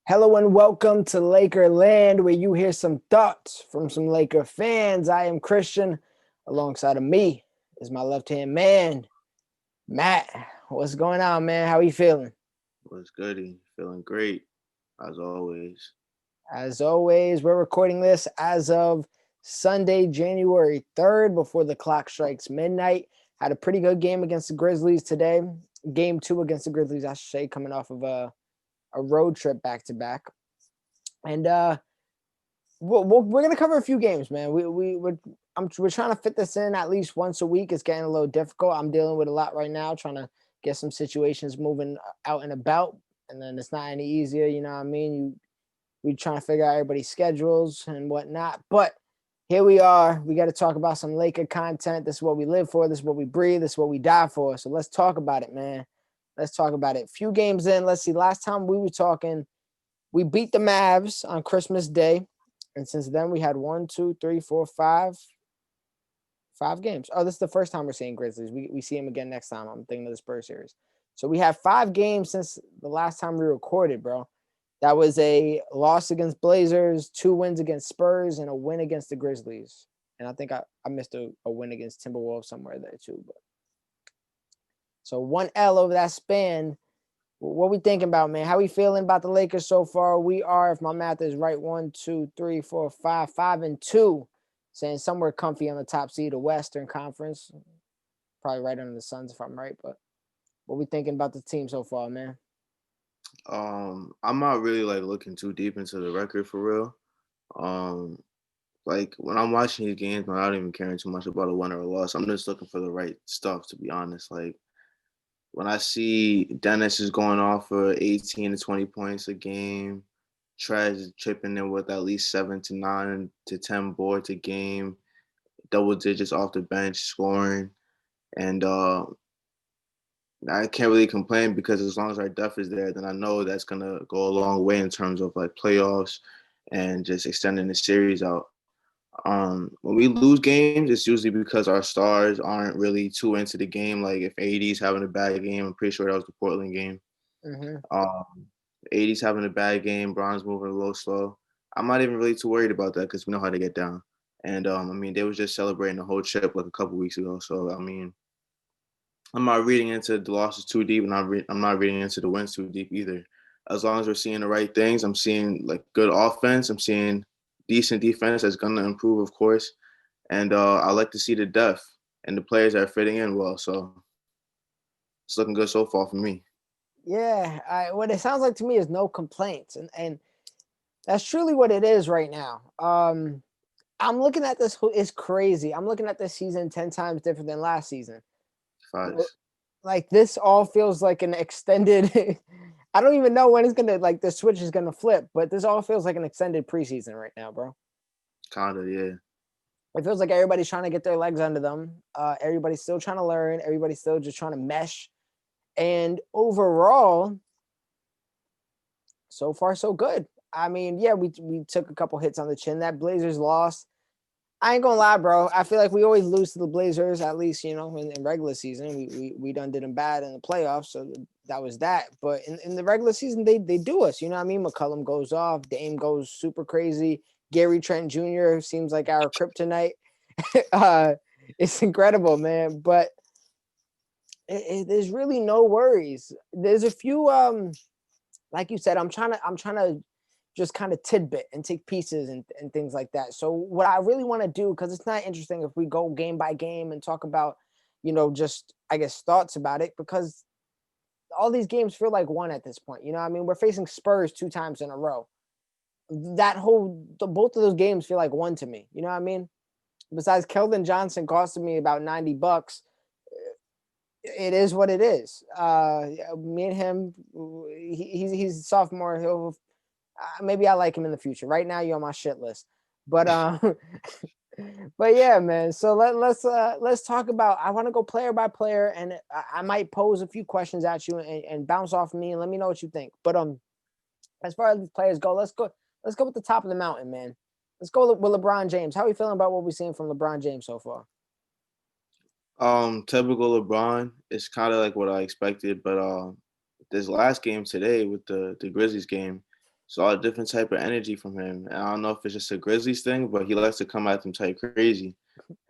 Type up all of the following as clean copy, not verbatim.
Hello and welcome to LAKERLAND, where you hear some thoughts from some Laker fans. I am Christian. Alongside of me is my left-hand man, Matt. What's going on, man? How are you feeling? What's goody? Feeling great, as always. As always, we're recording this as of Sunday, January 3rd, before the clock strikes midnight. Had a pretty good game against the Grizzlies today. Game 2 against the Grizzlies, I should say, coming off of a road trip back-to-back. And we're gonna cover a few games, man. We're trying to fit this in at least once a week. It's getting a little difficult. I'm dealing with a lot right now, trying to get some situations moving out and about, and then it's not any easier. You know what I mean? We trying to figure out everybody's schedules and whatnot. But here we are. We got to talk about some Laker content. This is what we live for. This is what we breathe. This is what we die for. So let's talk about it, man. Let's talk about it. Few games in. Let's see. Last time we were talking, we beat the Mavs on Christmas Day. And since then, we had 5 games. Oh, this is the first time we're seeing Grizzlies. We see them again next time. I'm thinking of the Spurs series. So we have 5 games since the last time we recorded, bro. That was a loss against Blazers, 2 wins against Spurs, and a win against the Grizzlies. And I think I missed a win against Timberwolves somewhere there too. But so 1 L over that span. What we thinking about, man? How we feeling about the Lakers so far? We are, if my math is right, 5-2, saying somewhere comfy on the top seed of Western Conference. Probably right under the Suns if I'm right. But what we thinking about the team so far, man? I'm not really like looking too deep into the record for real. Um, like when I'm watching these games, man, I don't even caring too much about a win or a loss. I'm just looking for the right stuff, to be honest. Like when I see Dennis is going off for 18 to 20 points a game, Trez is chipping in with at least 7 to 9 to 10 boards a game, double digits off the bench scoring, and I can't really complain because as long as our depth is there, then I know that's gonna go a long way in terms of like playoffs and just extending the series out. When we lose games, it's usually because our stars aren't really too into the game. Like if AD's having a bad game, I'm pretty sure that was the Portland game. Mm-hmm. Um, AD's having a bad game, Bron's moving a little slow. I'm not even really too worried about that because we know how to get down. And I mean, they was just celebrating the whole trip like a couple weeks ago. So I mean, I'm not reading into the losses too deep, and I'm not reading into the wins too deep either. As long as we're seeing the right things, I'm seeing like good offense. I'm seeing decent defense that's gonna improve, of course, and I like to see the depth and the players that are fitting in well. So it's looking good so far for me. Yeah, what it sounds like to me is no complaints, and that's truly what it is right now. I'm looking at this. It's crazy. I'm looking at this season 10 times different than last season. Facts. Like this all feels like an extended. I don't even know when it's gonna like the switch is gonna flip, but this all feels like an extended preseason right now, bro. Kinda, yeah. It feels like everybody's trying to get their legs under them. Everybody's still trying to learn. Everybody's still just trying to mesh. And overall, so far so good. I mean, yeah, we took a couple hits on the chin. That Blazers loss, I ain't gonna lie, bro. I feel like we always lose to the Blazers, at least, in regular season. We done did them bad in the playoffs, so that was that. But in the regular season, they do us. You know what I mean? McCollum goes off, Dame goes super crazy. Gary Trent Jr. seems like our kryptonite. uh, it's incredible, man. But there's really no worries. There's a few like you said, I'm trying to just kind of tidbit and take pieces and things like that. So what I really want to do, because it's not interesting if we go game by game and talk about, just I guess thoughts about it, because all these games feel like one at this point. You know what I mean? We're facing Spurs 2 times in a row. Both of those games feel like one to me. You know what I mean? Besides Keldon Johnson costing me about $90, it is what it is. Me and him, he's a sophomore. He'll maybe I like him in the future. Right now, you're on my shit list, but but yeah, man. So let's talk about. I want to go player by player, and I might pose a few questions at you and bounce off of me and let me know what you think. But as far as these players go, let's go with the top of the mountain, man. Let's go with LeBron James. How are you feeling about what we've seen from LeBron James so far? Typical LeBron. It's kind of like what I expected, but this last game today with the Grizzlies game. saw a different type of energy from him. And I don't know if it's just a Grizzlies thing, but he likes to come at them type crazy.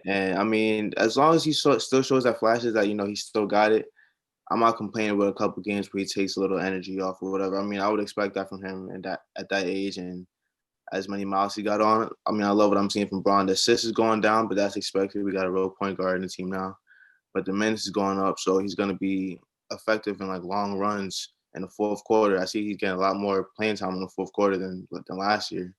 And I mean, as long as he still shows that flashes that he still got it, I'm not complaining with a couple games where he takes a little energy off or whatever. I mean, I would expect that from him and that at that age and as many miles he got on. I mean, I love what I'm seeing from Braun. The assist is going down, but that's expected. We got a real point guard in the team now, but the minutes is going up, so he's going to be effective in like long runs in the fourth quarter. I see he's getting a lot more playing time in the fourth quarter than last year.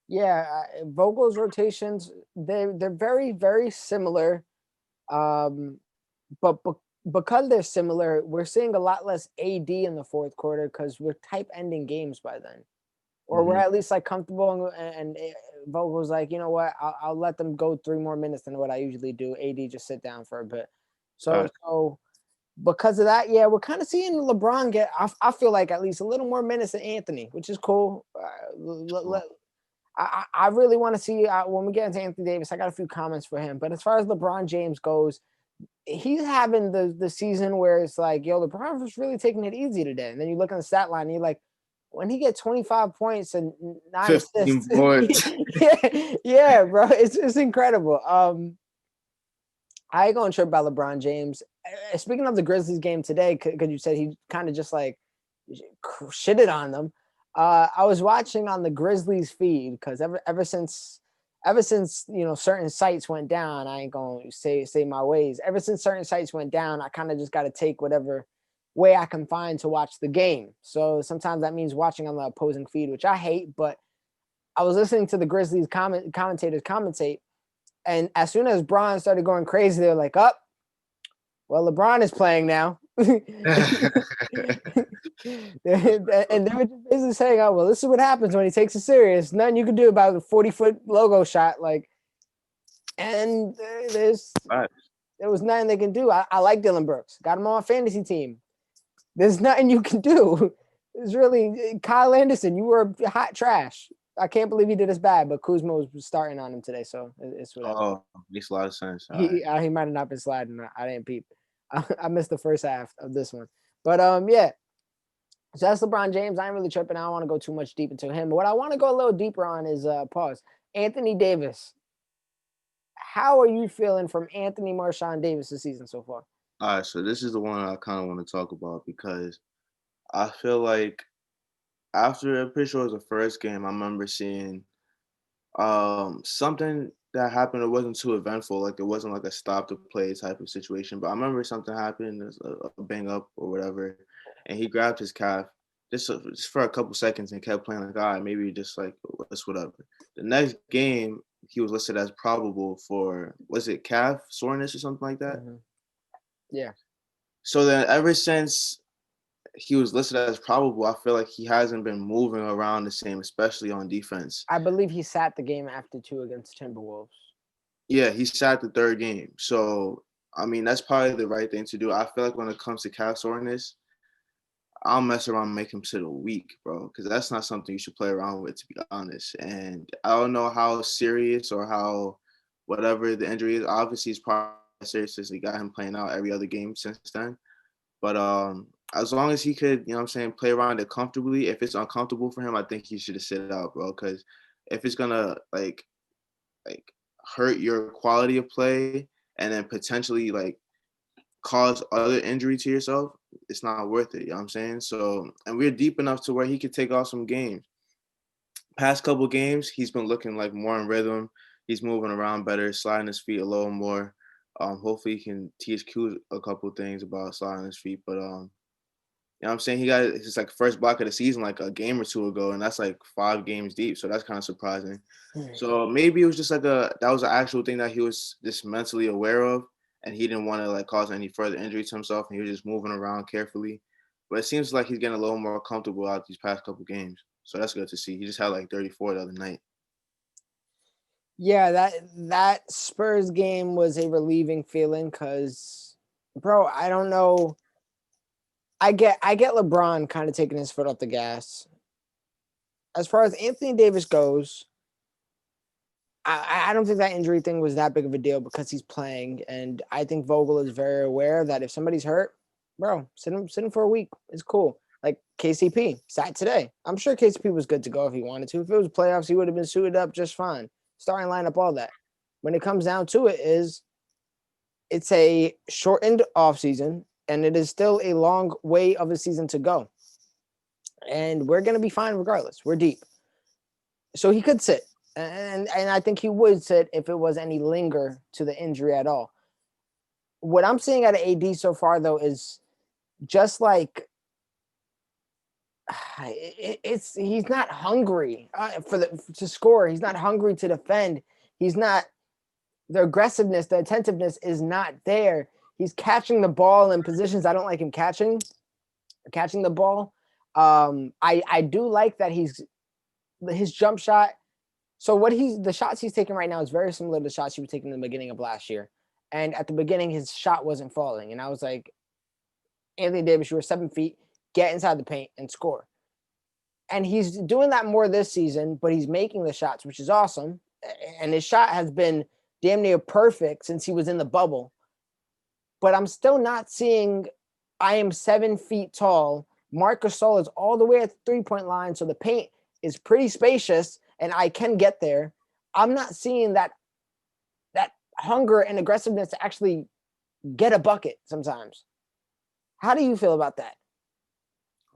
Yeah, Vogel's rotations they're very very similar, um, but because they're similar, we're seeing a lot less AD in the fourth quarter because we're type ending games by then, or we're Mm-hmm. at least like comfortable. And Vogel's like, you know what, I'll let them go 3 more minutes than what I usually do. AD just sit down for a bit. So because of that, yeah, we're kind of seeing LeBron get. I feel like at least a little more minutes than Anthony, which is cool. I really want to see when we get into Anthony Davis. I got a few comments for him, but as far as LeBron James goes, he's having the season where it's like, yo, LeBron was really taking it easy today. And then you look at the stat line, and you're like, when he get 25 points and 9 assists, 15 points. yeah, bro, it's incredible. I ain't gonna trip about LeBron James. Speaking of the Grizzlies game today, because you said he kind of just like shitted on them. I was watching on the Grizzlies feed because ever since certain sites went down, I ain't gonna say my ways. Ever since certain sites went down, I kind of just got to take whatever way I can find to watch the game. So sometimes that means watching on the opposing feed, which I hate. But I was listening to the Grizzlies commentators commentate, and as soon as Bron started going crazy, they're like, "Up, well, LeBron is playing now." And they were just basically saying, "Oh, well, this is what happens when he takes it serious. Nothing you can do about a 40-foot logo shot." Like, and there was nothing they can do. I like Dylan Brooks. Got him on my fantasy team. There's nothing you can do. It's really Kyle Anderson. You were hot trash. I can't believe he did as bad, but Kuzma was starting on him today, so it's whatever. Oh, makes a lot of sense. All He right. he might have not been sliding. I didn't peep. I missed the first half of this one, but yeah. So that's LeBron James. I ain't really tripping. I don't want to go too much deep into him. But what I want to go a little deeper on is pause. Anthony Davis. How are you feeling from Anthony Marshawn Davis this season so far? All right, so this is the one I kind of want to talk about because I feel like after I'm pretty sure it was the first game, I remember seeing something that happened. It wasn't too eventful, like it wasn't like a stop to play type of situation. But I remember something happened, there's a bang up or whatever, and he grabbed his calf just for a couple seconds and kept playing like, all right, maybe just like it's whatever. The next game, he was listed as probable for was it calf soreness or something like that. Mm-hmm. Yeah, So then ever since he was listed as probable, I feel like he hasn't been moving around the same, especially on defense. I believe he sat the game after 2 against Timberwolves. Yeah, he sat the third game. So, I mean, that's probably the right thing to do. I feel like when it comes to calf soreness, I'll mess around and him sit a week, bro, because that's not something you should play around with, to be honest. And I don't know how serious or how whatever the injury is. Obviously, it's probably serious since they got him playing out every other game since then. But as long as he could, what I'm saying, play around it comfortably. If it's uncomfortable for him, I think he should have sit it out, bro. Because if it's gonna like hurt your quality of play and then potentially like cause other injury to yourself, it's not worth it. You know what I'm saying? So, and we're deep enough to where he could take off some games. Past couple games, he's been looking like more in rhythm. He's moving around better, sliding his feet a little more. Hopefully, he can teach Q a couple things about sliding his feet. But you know what I'm saying? He got his like first block of the season like a game or two ago, and that's like 5 games deep. So that's kind of surprising. So maybe it was just like that was an actual thing that he was just mentally aware of, and he didn't want to like cause any further injury to himself, and he was just moving around carefully. But it seems like he's getting a little more comfortable out these past couple games. So that's good to see. He just had like 34 the other night. Yeah, that Spurs game was a relieving feeling because, bro, I don't know. I get LeBron kind of taking his foot off the gas. As far as Anthony Davis goes, I don't think that injury thing was that big of a deal because he's playing, and I think Vogel is very aware that if somebody's hurt, bro, sit him for a week. It's cool. Like KCP sat today. I'm sure KCP was good to go if he wanted to. If it was playoffs, he would have been suited up just fine. Starting lineup, all that. When it comes down to it, is it's a shortened offseason, and it is still a long way of a season to go. And we're gonna be fine regardless. We're deep. So he could sit. And I think he would sit if it was any linger to the injury at all. What I'm seeing out of AD so far though is just like it's he's not hungry to score. He's not hungry to defend. He's not the aggressiveness, the attentiveness is not there. He's catching the ball in positions I don't like him catching the ball. I do like that his jump shot. So the shots he's taking right now is very similar to the shots he was taking in the beginning of last year. And at the beginning, his shot wasn't falling, and I was like, Anthony Davis, you were 7 feet, get inside the paint and score. And he's doing that more this season, but he's making the shots, which is awesome. And his shot has been damn near perfect since he was in the bubble. But I'm still not seeing I am 7 feet tall. Marc Gasol is all the way at the 3-point line, so the paint is pretty spacious, and I can get there. I'm not seeing that hunger and aggressiveness to actually get a bucket sometimes. How do you feel about that?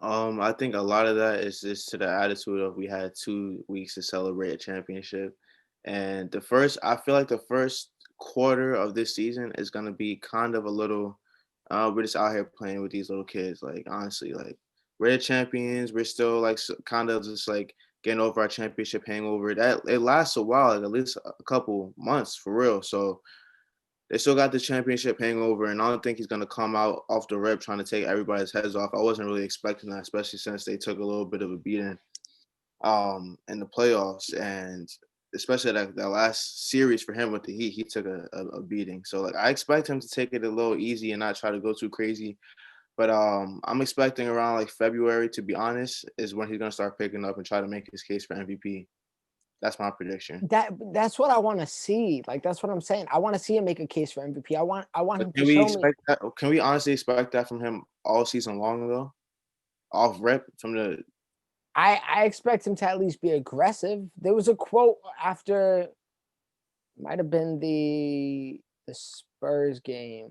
I think a lot of that is just to the attitude of we had 2 weeks to celebrate a championship, and I feel like the first quarter of this season is gonna be kind of a little. We're just out here playing with these little kids. Like honestly, like we're the champions. We're still like kind of just like getting over our championship hangover. That it lasts a while, like at least a couple months for real. So they still got the championship hangover, and I don't think he's gonna come out off the rip trying to take everybody's heads off. I wasn't really expecting that, especially since they took a little bit of a beating in the playoffs, and especially that last series for him with the Heat, he took a beating. So like I expect him to take it a little easy and not try to go too crazy. But I'm expecting around like February, to be honest, is when he's gonna start picking up and try to make his case for MVP. That's my prediction. That's what I want to see. Like that's what I'm saying. I want to see him make a case for MVP. I want But him to can we show me. expect that? Can we honestly expect that from him all season long though? Off rip from the I expect him to at least be aggressive. There was a quote after might have been the Spurs game.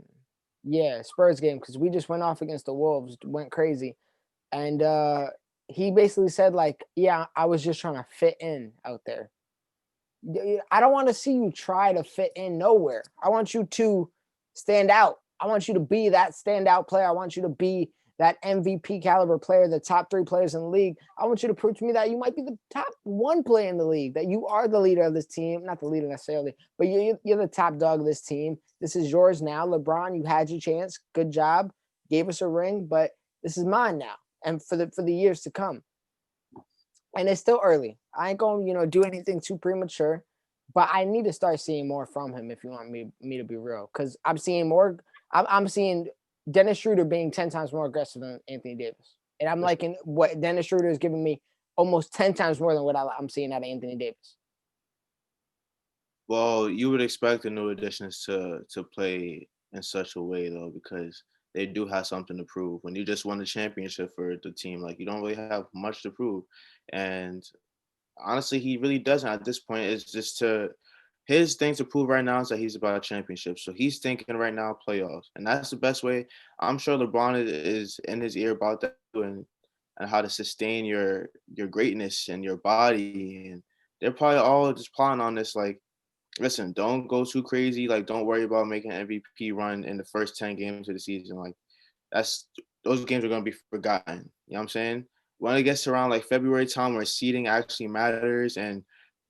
Yeah, Spurs game because we just went off against the Wolves, went crazy, and he basically said like, "Yeah, I was just trying to fit in out there. I don't want to see you try to fit in nowhere. I want you to stand out. I want you to be that standout player. I want you to be that MVP caliber player, the top 3 players in the league. I want you to prove to me that you might be the top 1 player in the league, that you are the leader of this team. Not the leader necessarily, but you're the top dog of this team. This is yours now. LeBron, you had your chance. Good job. Gave us a ring, but this is mine now. And for the years to come, and it's still early. I ain't gonna, do anything too premature, but I need to start seeing more from him if you want me to be real. Because I'm seeing more. I'm seeing Dennis Schroeder being 10 times more aggressive than Anthony Davis, and I'm liking what Dennis Schroeder is giving me almost 10 times more than what I'm seeing out of Anthony Davis. well, you would expect the new additions to play in such a way though, because they do have something to prove. When you just won the championship for the team, like you don't really have much to prove. And honestly, he really doesn't at this point. It's just to his thing to prove right now is that he's about championships. So he's thinking right now playoffs, and that's the best way. I'm sure LeBron is in his ear about that and how to sustain your greatness and your body, and they're probably all just plotting on this. Like, listen, don't go too crazy. Like, don't worry about making an MVP run in the first 10 games of the season. Like, that's those games are gonna be forgotten. You know what I'm saying? When it gets around like February time where seeding actually matters and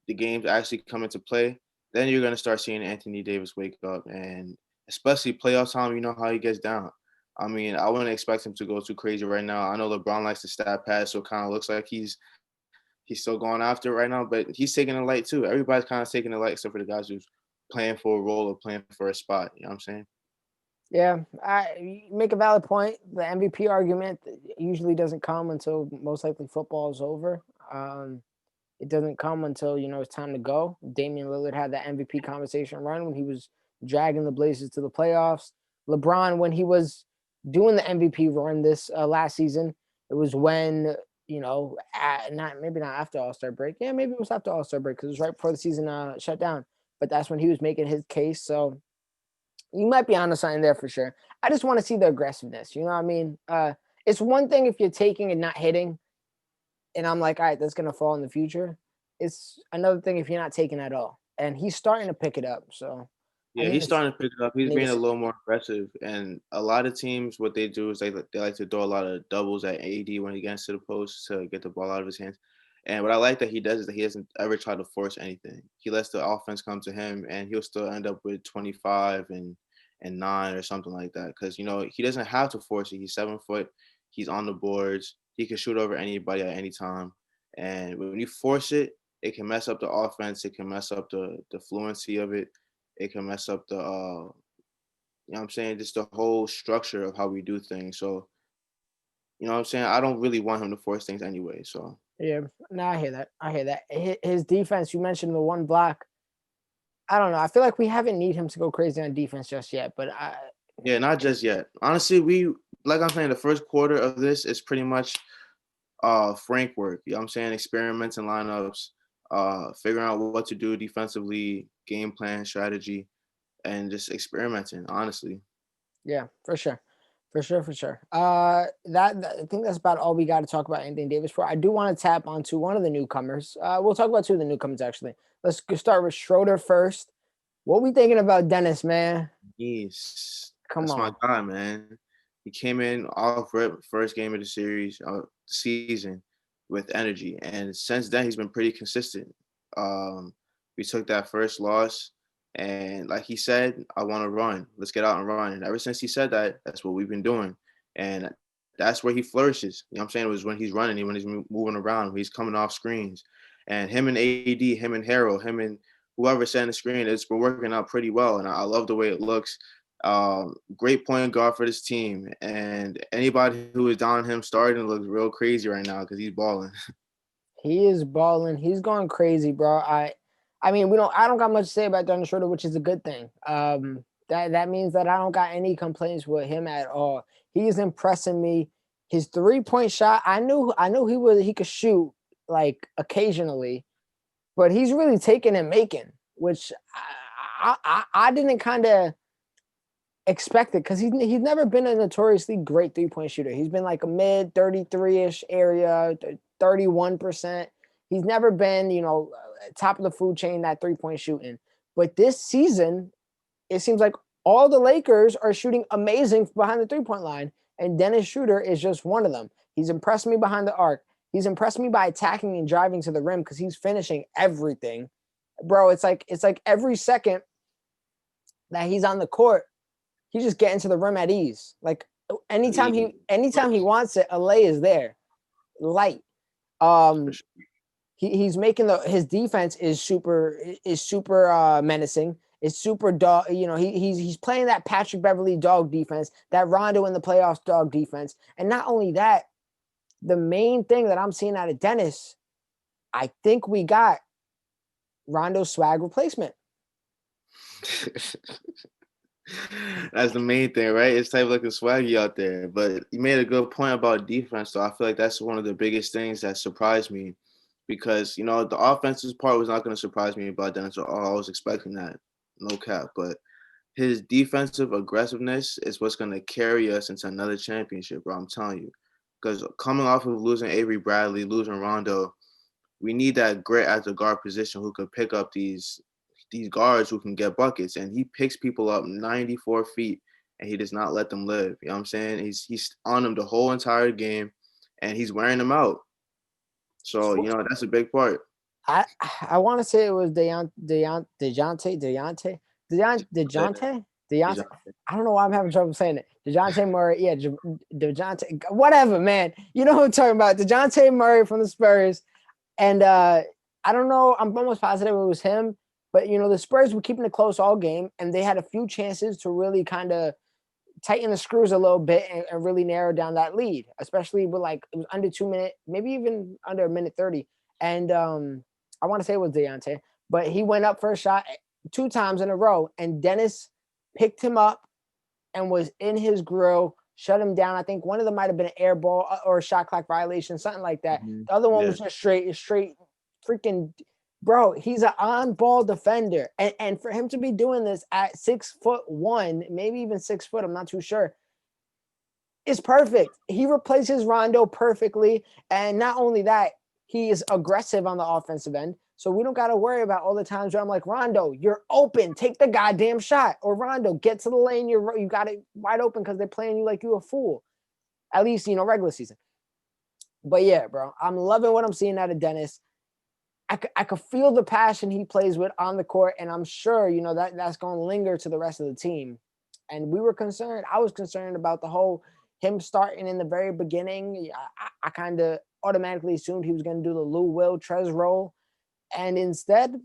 the games actually come into play, then you're gonna start seeing Anthony Davis wake up, and especially playoff time, you know how he gets down. I mean, I wouldn't expect him to go too crazy right now. I know LeBron likes to stat pass, so it kind of looks like he's still going after it right now, but he's taking the light too. Everybody's kind of taking the light except for the guys who's playing for a role or playing for a spot. You know what I'm saying? Yeah, you make a valid point. The MVP argument usually doesn't come until most likely football is over. It doesn't come until it's time to go. Damian Lillard had that MVP conversation run when he was dragging the Blazers to the playoffs. LeBron, when he was doing the MVP run this last season, It was when, not maybe not after All-Star break. Yeah, maybe it was after All-Star break because it was right before the season shut down. But that's when he was making his case. So you might be onto something there for sure. I just want to see the aggressiveness. You know what I mean? It's one thing if you're taking and not hitting, and I'm like, all right, that's gonna fall in the future. It's another thing if you're not taking at all. And he's starting to pick it up. So I Yeah, need he's to see, starting to pick it up. He's I need to being a see. little more aggressive, and a lot of teams, what they do is they like to throw a lot of doubles at AD when he gets to the post to get the ball out of his hands. And what I like that he does is that he doesn't ever try to force anything. He lets the offense come to him, and he'll still end up with 25 and 9 or something like that. Because he doesn't have to force it. He's 7 foot. He's on the boards. He can shoot over anybody at any time. And when you force it, it can mess up the offense. It can mess up the fluency of it. It can mess up what I'm saying, just the whole structure of how we do things. So, what I'm saying, I don't really want him to force things anyway. So, Yeah, no, I hear that. I hear that. His defense, you mentioned the one block. I don't know. I feel like we haven't need him to go crazy on defense just yet, but yeah, not just yet. Honestly, like I'm saying, the first quarter of this is pretty much Frank work. You know what I'm saying? Experiments and lineups, figuring out what to do defensively, game plan, strategy, and just experimenting, honestly. yeah, for sure. For sure, for sure. I think that's about all we got to talk about Anthony Davis for. I do want to tap onto one of the newcomers. We'll talk about two of the newcomers actually. Start with Schroeder first. What we thinking about Dennis, man? That's Come my on. guy, man. He came in off rip, first game of the season with energy, and since then he's been pretty consistent. Um, we took that first loss, and like he said, I want to run. Let's get out and run. And ever since he said that, that's what we've been doing, and that's where he flourishes. You know what I'm saying? It was when he's running, when he's moving around, when he's coming off screens, and him and AD, him and Harold, him and whoever setting the screen, it's been working out pretty well, and I love the way it looks. Great point guard for this team, and anybody who is down him starting looks real crazy right now because he's balling. He is balling. He's going crazy, bro. I mean, we don't. I don't got much to say about Dennis Schroeder, which is a good thing. That means that I don't got any complaints with him at all. He's impressing me. His 3-point shot. I knew he could shoot like occasionally, but he's really taking and making, which I didn't kind of expect it because he's never been a notoriously great 3-point shooter. He's been like a mid 33-ish area, 31%. He's never been, top of the food chain that 3-point shooting. But this season, it seems like all the Lakers are shooting amazing behind the 3-point line, and Dennis Schroeder is just one of them. He's impressed me behind the arc. He's impressed me by attacking and driving to the rim because he's finishing everything. Bro, it's like every second that he's on the court, he's just getting to the rim at ease. Like anytime he wants it, a lay is there. Light. For Um, sure. he's making his defense is super menacing. It's super dog. He's playing that Patrick Beverly dog defense, that Rondo in the playoffs dog defense, and not only that, the main thing that I'm seeing out of Dennis, I think we got Rondo's swag replacement. That's the main thing, right? It's type looking swaggy out there. But you made a good point about defense, so I feel like that's one of the biggest things that surprised me because the offensive part was not going to surprise me about Dennis. I was expecting that, no cap. But his defensive aggressiveness is what's going to carry us into another championship, bro. I'm telling you, because coming off of losing Avery Bradley, losing Rondo, we need that grit at the guard position who could pick up these guards who can get buckets. And he picks people up 94 feet and he does not let them live. You know what I'm saying? He's on them the whole entire game and he's wearing them out. So, that's a big part. I I want to say it was Dejounte. I don't know why I'm having trouble saying it. Dejounte Murray, yeah, Dejounte, whatever, man. You know who I'm talking about? Dejounte Murray from the Spurs, and I don't know. I'm almost positive it was him. But the Spurs were keeping it close all game, and they had a few chances to really kind of tighten the screws a little bit and really narrow down that lead, especially with like it was under 2 minutes, maybe even under a minute 30. And I want to say it was Deontay, but he went up for a shot 2 times in a row, and Dennis picked him up and was in his grill shut him down. I think one of them might have been an air ball or a shot clock violation, something like that. Mhm. The other one Yeah, was just straight freaking bro. He's an on-ball defender, and for him to be doing this at 6'1", maybe even 6 foot, I'm not too sure, is perfect. He replaces Rondo perfectly, and not only that, he is aggressive on the offensive end. So we don't got to worry about all the times where I'm like, Rondo, you're open, take the goddamn shot, or Rondo, get to the lane, you got it wide open because they're playing you like you a fool. At least regular season. But yeah, bro, I'm loving what I'm seeing out of Dennis. I could feel the passion he plays with on the court, and I'm sure that's going to linger to the rest of the team. And we were concerned. I was concerned about the whole him starting in the very beginning. I kind of automatically assumed he was going to do the Lou Will Trez role, and instead,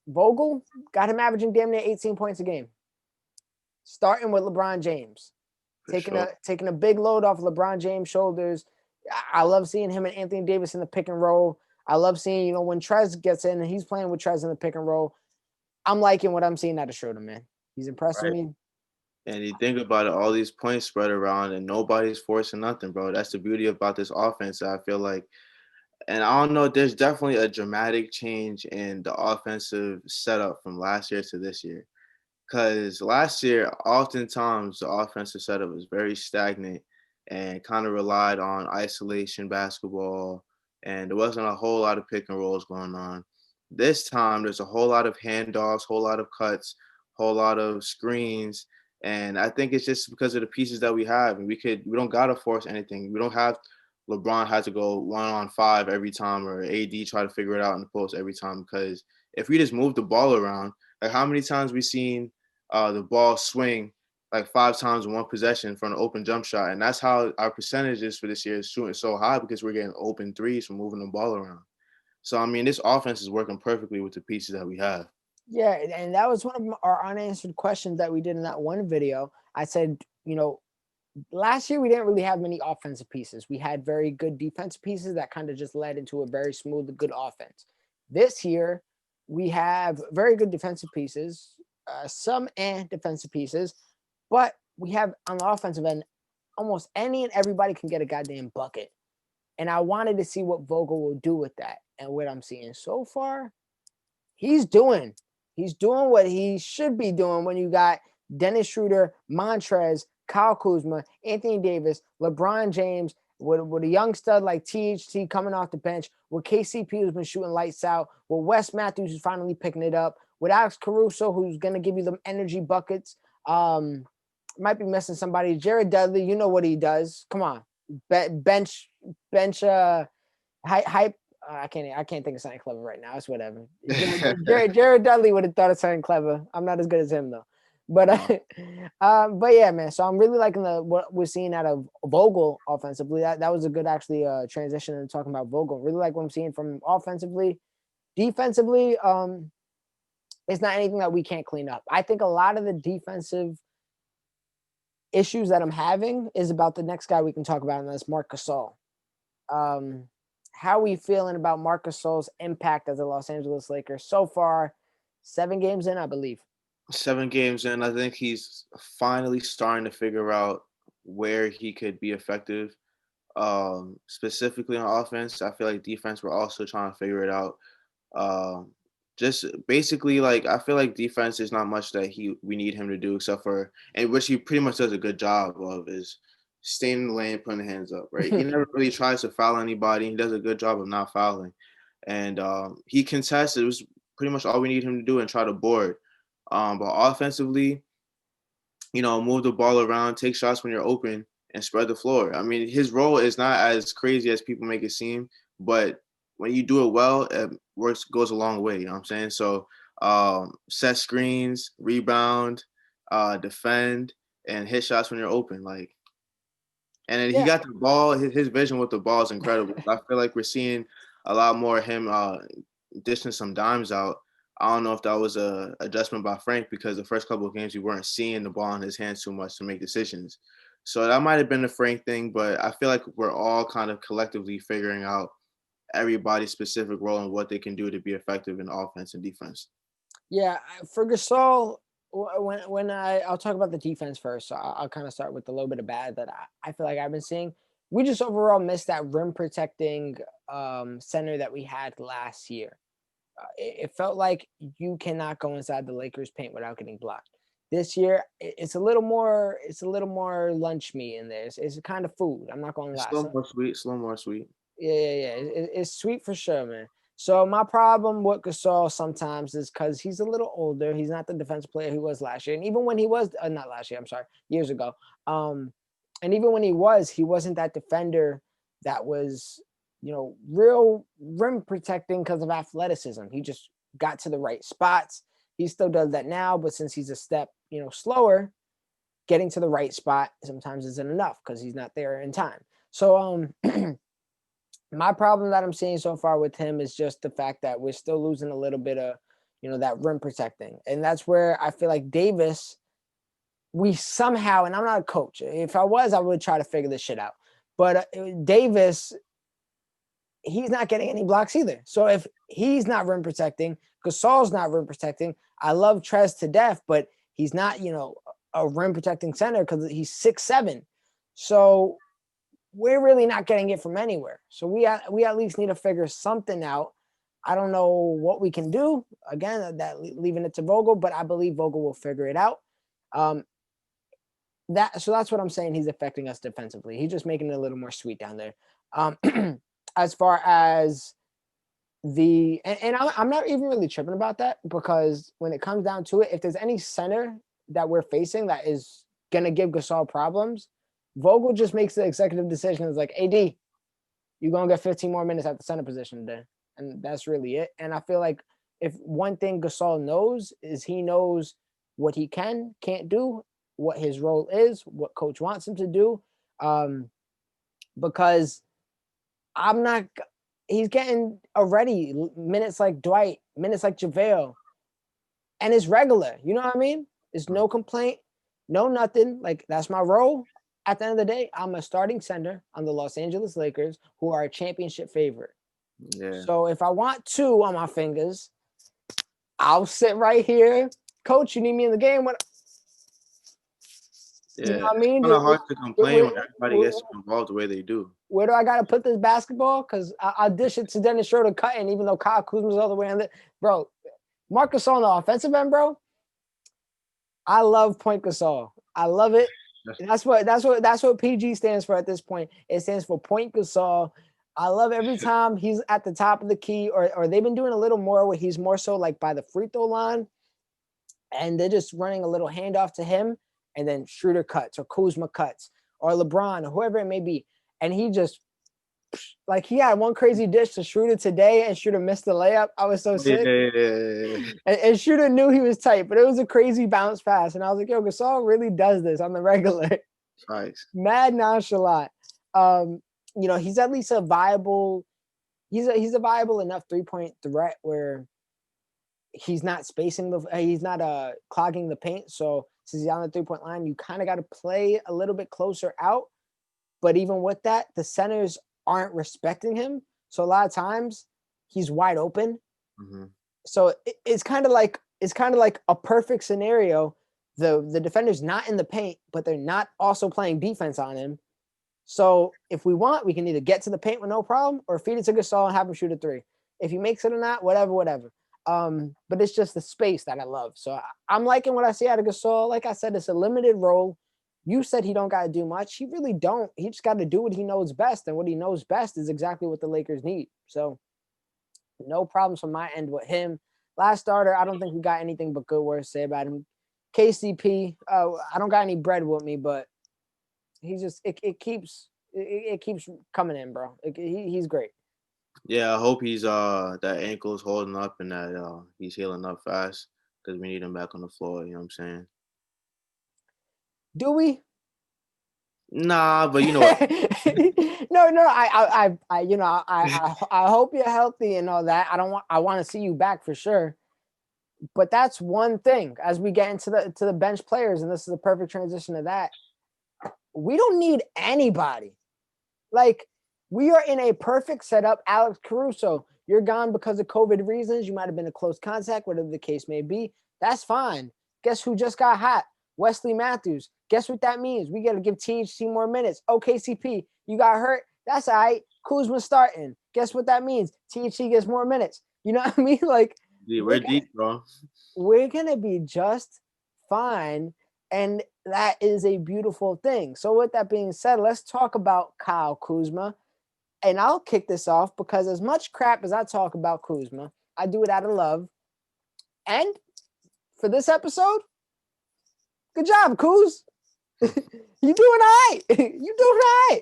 Vogel got him averaging damn near 18 points a game, starting with LeBron James, for sure. taking a big load off LeBron James' shoulders. I love seeing him and Anthony Davis in the pick and roll. I love seeing, when Trez gets in and he's playing with Trez in the pick and roll. I'm liking what I'm seeing out of Schroeder, man. He's impressing Right. me. And you think about it, all these points spread around and nobody's forcing nothing, bro. That's the beauty about this offense. I feel like, and I don't know, there's definitely a dramatic change in the offensive setup from last year to this year. Because last year, oftentimes the offensive setup was very stagnant and kind of relied on isolation basketball, and there wasn't a whole lot of pick and rolls going on. This time, there's a whole lot of handoffs, whole lot of cuts, whole lot of screens, and I think it's just because of the pieces that we have, and we don't gotta force anything. We don't have LeBron had to go 1-on-5 every time, or AD try to figure it out in the post every time. Because if we just move the ball around, like how many times we seen the ball swing like 5 times in one possession for an open jump shot, and that's how our percentages for this year is shooting so high because we're getting open threes from moving the ball around. So I mean, this offense is working perfectly with the pieces that we have. Yeah, and that was one of our unanswered questions that we did in that one video. I said, last year we didn't really have many offensive pieces. We had very good defensive pieces that kind of just led into a very smooth, good offense. This year we have very good defensive pieces, some defensive pieces, but we have on the offensive end almost any and everybody can get a goddamn bucket. And I wanted to see what Vogel will do with that. And what I'm seeing so far, he's doing. He's doing what he should be doing when you got Dennis Schroeder, Montrez, Kyle Kuzma, Anthony Davis, LeBron James, with a young stud like THT coming off the bench, with KCP who's been shooting lights out, with Wes Matthews who's finally picking it up, with Alex Caruso who's going to give you the energy buckets. Might be missing somebody. Jared Dudley, you know what he does. Come on, bench, hype. I can't think of something clever right now. It's whatever. Jared Dudley would have thought of something clever. I'm not as good as him though. But No, but yeah, man. So I'm really liking what we're seeing out of Vogel offensively. That was a good actually transition in talking about Vogel. Really like what I'm seeing from offensively. Defensively, it's not anything that we can't clean up. I think a lot of the defensive issues that I'm having is about the next guy we can talk about, and that's Marc Gasol. Um, how are we feeling about Marc Gasol's impact as a Los Angeles Lakers so far? 7 games in, I believe. 7 games in, I think he's finally starting to figure out where he could be effective. Specifically on offense, I feel like defense, we're also trying to figure it out. Um, just basically, like, I feel like defense is not much that we need him to do, except for, and which he pretty much does a good job of, is staying in the lane, putting the hands up. Right, he never really tries to foul anybody. He does a good job of not fouling, and he contests. It was pretty much all we need him to do and try to board. But offensively, move the ball around, take shots when you're open, and spread the floor. I mean, his role is not as crazy as people make it seem, but when you do it well, it goes a long way. You know what I'm saying? So set screens, rebound, defend, and hit shots when you're open. Like, and then he Yeah. got the ball. His vision with the ball is incredible. I feel like we're seeing a lot more of him dishing some dimes out. I don't know if that was a adjustment by Frank, because the first couple of games we weren't seeing the ball in his hands too much to make decisions. So that might have been a Frank thing, but I feel like we're all kind of collectively figuring out everybody's specific role and what they can do to be effective in offense and defense. Yeah, for Gasol, I'll talk about the defense first. So I'll kind of start with a little bit of bad that I feel like I've been seeing. We just overall missed that rim protecting center that we had last year. It felt like you cannot go inside the Lakers paint without getting blocked. This year, it's a little more. It's a little more lunch meat in there. It's kind of food. I'm not going to It's lie. slow more sweet, slow more sweet. Yeah. It's sweet for sure, man. So my problem with Gasol sometimes is because he's a little older. He's not the defensive player he was last year, and even when he was not last year, I'm sorry, years ago. And even when he wasn't that defender that was, real rim protecting because of athleticism. He just got to the right spots. He still does that now, but since he's a step, slower, getting to the right spot sometimes isn't enough because he's not there in time. So my problem that I'm seeing so far with him is just the fact that we're still losing a little bit of, that rim protecting. And that's where I feel like Davis, we somehow, and I'm not a coach. If I was, I would try to figure this shit out. But Davis, he's not getting any blocks either. So if he's not rim protecting, Gasol's not rim protecting. I love Trez to death, but he's not, a rim protecting center because he's 6'7". So we're really not getting it from anywhere. So we at least need to figure something out. I don't know what we can do. Again, that leaving it to Vogel, but I believe Vogel will figure it out. So that's what I'm saying. He's affecting us defensively. He's just making it a little more sweet down there. As far as and I'm not even really tripping about that because when it comes down to it, if there's any center that we're facing that is gonna give Gasol problems, Vogel just makes the executive decision. It's like, AD, you're gonna get 15 more minutes at the center position today, and that's really it. And I feel like if one thing Gasol knows is he knows what he can't do, what his role is, what coach wants him to do, because I'm not. He's getting already minutes like Dwight, minutes like JaVale, and it's regular. You know what I mean? It's no complaint, no nothing. Like that's my role. At the end of the day, I'm a starting center on the Los Angeles Lakers, who are a championship favorite. Yeah. So if I want two on my fingers, I'll sit right here. Coach, you need me in the game. What? You know Yeah, what I it's mean? kind of hard to complain when everybody gets involved the way they do. Where do I got to put this basketball? Because I'll dish it to Dennis Schroeder cutting, even though Kyle Kuzma's all the way on the bro. Marcus on the offensive end, bro. I love Point Gasol. I love it. That's what PG stands for at this point. It stands for Point Gasol. I love every time he's at the top of the key, or they've been doing a little more where he's more so like by the free throw line, and they're just running a little handoff to him, and then Schroeder cuts or Kuzma cuts or LeBron or whoever it may be, and he just like he had one crazy dish to Schroeder today, and Schroeder missed the layup. I was so sick. Yeah. And Schroeder knew he was tight, but it was a crazy bounce pass. And I was like, yo, Gasol really does this on the regular. Nice. Mad nonchalant. He's at least a viable, he's a viable enough 3-point threat where he's not clogging the paint. So since he's on the 3-point line, you kind of got to play a little bit closer out. But even with that, the centers aren't respecting him. So a lot of times he's wide open. Mm-hmm. So it's kind of like a perfect scenario. The defender's not in the paint, but they're not also playing defense on him. So if we want, we can either get to the paint with no problem or feed it to Gasol and have him shoot a three. If he makes it or not, whatever. But it's just the space that I love. So I'm liking what I see out of Gasol. Like I said, it's a limited role. You said he don't got to do much. He really don't. He just got to do what he knows best. And what he knows best is exactly what the Lakers need. So no problems from my end with him. Last starter, I don't think we got anything but good words to say about him. KCP, I don't got any bread with me, but he just it keeps coming in, bro. He's great. Yeah, I hope he's that ankle's holding up and that he's healing up fast because we need him back on the floor. You know what I'm saying? Do we? Nah, but you know what? No. I hope you're healthy and all that. I want to see you back for sure. But that's one thing. As we get into the bench players, and this is a perfect transition to that. We don't need anybody. Like we are in a perfect setup. Alex Caruso, you're gone because of COVID reasons. You might have been in close contact, whatever the case may be. That's fine. Guess who just got hot? Wesley Matthews. Guess what that means? We got to give THC more minutes. OKCP, you got hurt? That's all right. Kuzma starting. Guess what that means? THC gets more minutes. You know what I mean? Like, Yeah, we're we're gonna, deep, bro. we're gonna be just fine. And that is a beautiful thing. So with that being said, let's talk about Kyle Kuzma. And I'll kick this off because as much crap as I talk about Kuzma, I do it out of love. And for this episode, good job, Kuz. You doing all right. You doing all right.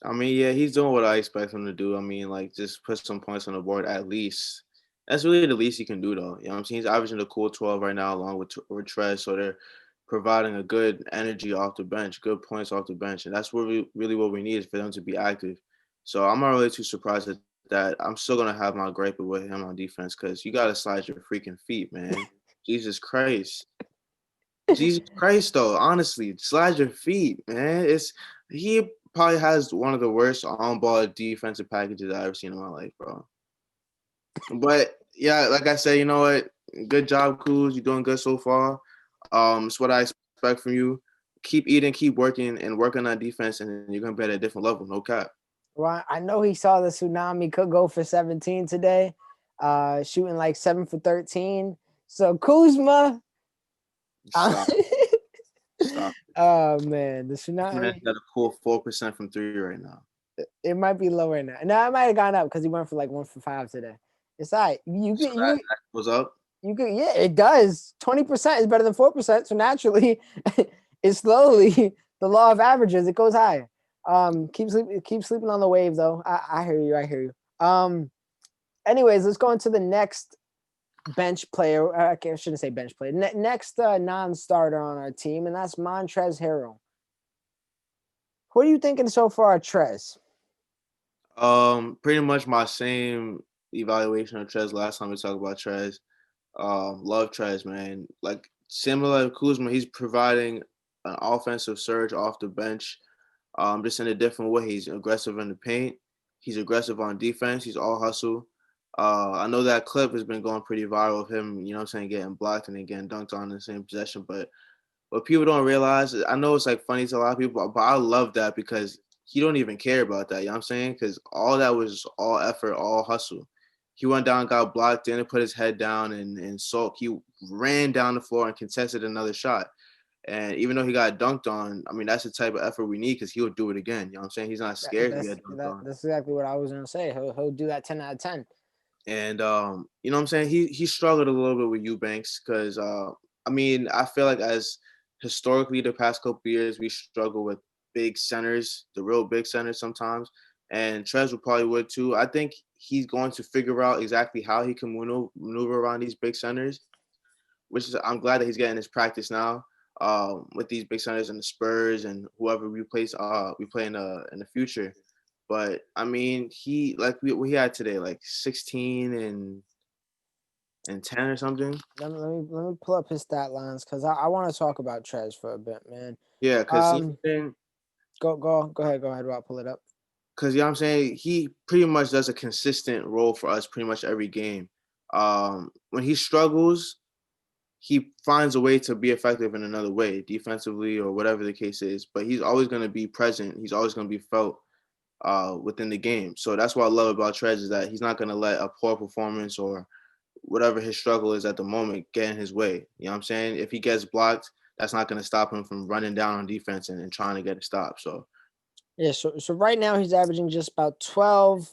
I mean, yeah, he's doing what I expect him to do. I mean, like, just put some points on the board at least. That's really the least he can do, though. You know what I'm saying? He's averaging a cool 12 right now, along with Trez, so they're providing a good energy off the bench, good points off the bench, and that's really what we need is for them to be active. So I'm not really too surprised at that. I'm still gonna have my gripe with him on defense because you gotta slide your freaking feet, man. Jesus Christ. Jesus Christ, though, honestly, slide your feet, man. He probably has one of the worst on-ball defensive packages I've ever seen in my life, bro. But yeah, like I said, you know what? Good job, Kuz. You're doing good so far. It's what I expect from you. Keep eating, keep working, and work on that defense, and you're gonna be at a different level. No cap. Well, I know he saw the tsunami could go for 17 today, shooting like 7 for 13. So Kuzma, Stop. Stop. oh man, the Man tsunami, got a cool 4% from three right now. it might be lower now. No, it might have gone up because he went for like 1 for 5 today. It's all right. You So could that goes up. yeah, it does. 20% is better than 4%. So naturally, it's slowly the law of averages. It goes higher. Keep sleeping on the wave though. I hear you. I hear you. Anyways, let's go into the next bench player. I shouldn't say bench player. Next non-starter on our team, and that's Montrezl Harrell. What are you thinking so far, Trez? Pretty much my same evaluation of Trez last time we talked about Trez. Love Trez, man. Like similar to Kuzma, he's providing an offensive surge off the bench. Just in a different way. He's aggressive in the paint. He's aggressive on defense. He's all hustle. I know that clip has been going pretty viral of him, you know what I'm saying, getting blocked and then getting dunked on in the same possession. But what people don't realize, I know it's like funny to a lot of people, but I love that because he don't even care about that. You know what I'm saying? Because all that was all effort, all hustle. He went down, got blocked, didn't put his head down and sulk. He ran down the floor and contested another shot. And even though he got dunked on, I mean, that's the type of effort we need because he'll do it again. You know what I'm saying? He's not scared to get dunked on. That's exactly what I was gonna say. He'll do that 10 out of 10. And you know what I'm saying? He struggled a little bit with Eubanks because I mean, I feel like as historically the past couple of years we struggle with big centers, the real big centers sometimes. And Trez probably would too. I think he's going to figure out exactly how he can maneuver around these big centers, which is I'm glad that he's getting his practice now with these big centers and the Spurs and whoever we play in the future. But I mean, he like we had today like 16 and 10 or something. Let me pull up his stat lines because I want to talk about Trez for a bit, man. Yeah, because you know what I'm saying? Go ahead. I'll pull it up. Because you know what I'm saying, he pretty much does a consistent role for us pretty much every game. When he struggles, he finds a way to be effective in another way, defensively or whatever the case is. But he's always going to be present. He's always going to be felt within the game. So that's what I love about Trez is that he's not going to let a poor performance or whatever his struggle is at the moment get in his way. You know what I'm saying? If he gets blocked, that's not going to stop him from running down on defense and trying to get a stop. So Yeah, so right now he's averaging just about 12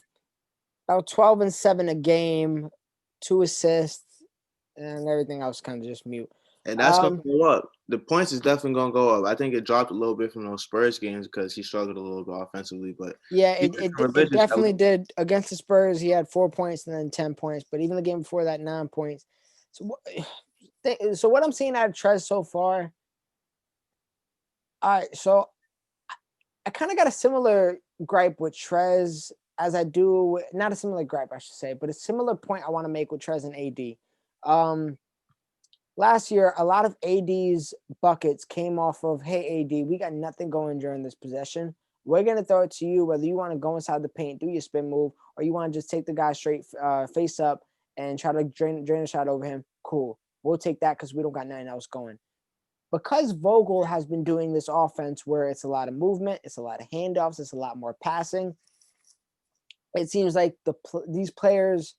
and 7 a game, 2 assists, and everything else kind of just mute. and that's gonna go up. The points is definitely gonna go up. I think it dropped a little bit from those Spurs games because he struggled a little bit offensively. But Yeah, he it definitely did. Against the Spurs, he had 4 points and then 10 points. But even the game before that, 9 points. So, so what I'm seeing out of Trez so far, all right, so I kind of got a similar gripe with Trez as I do, not a similar gripe, I should say, but a similar point I want to make with Trez and AD. Last year, a lot of AD's buckets came off of, hey, AD, we got nothing going during this possession. We're going to throw it to you, whether you want to go inside the paint, do your spin move, or you want to just take the guy straight face up and try to drain a shot over him. Cool. we'll take that because we don't got nothing else going. Because Vogel has been doing this offense where it's a lot of movement, it's a lot of handoffs, it's a lot more passing. It seems like these players,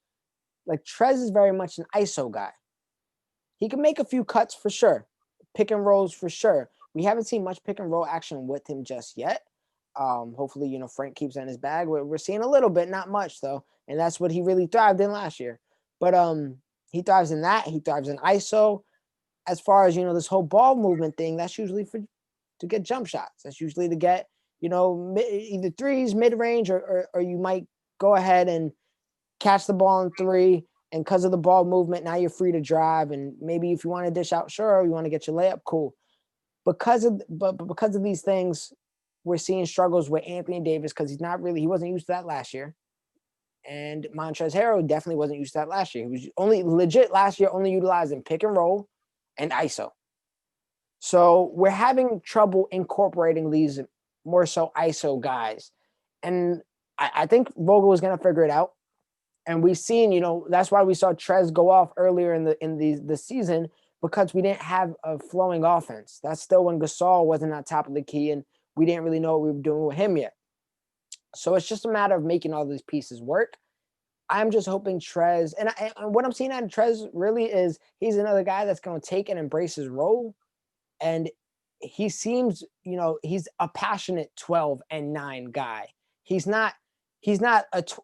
like Trez, is very much an ISO guy. He can make a few cuts for sure, pick and rolls for sure. We haven't seen much pick and roll action with him just yet. Hopefully, Frank keeps in his bag. We're seeing a little bit, not much though, and that's what he really thrived in last year. But he thrives in that. He thrives in ISO. As far as this whole ball movement thing, that's usually to get jump shots. That's usually to get either threes, mid range, or you might go ahead and catch the ball in three. And because of the ball movement, now you're free to drive. And maybe if you want to dish out, sure, you want to get your layup, cool. Because of these things, we're seeing struggles with Anthony Davis because he wasn't used to that last year. And Montrezl Harrell definitely wasn't used to that last year. He was only legit last year, only utilizing pick and roll and ISO. So we're having trouble incorporating these more so ISO guys. And I think Vogel is going to figure it out. And we've seen, that's why we saw Trez go off earlier in the season, because we didn't have a flowing offense. That's still when Gasol wasn't on top of the key and we didn't really know what we were doing with him yet. So it's just a matter of making all these pieces work. I'm just hoping Trez, and what I'm seeing out of Trez really is he's another guy that's going to take and embrace his role. And he seems, he's a passionate 12 and 9 guy. He's not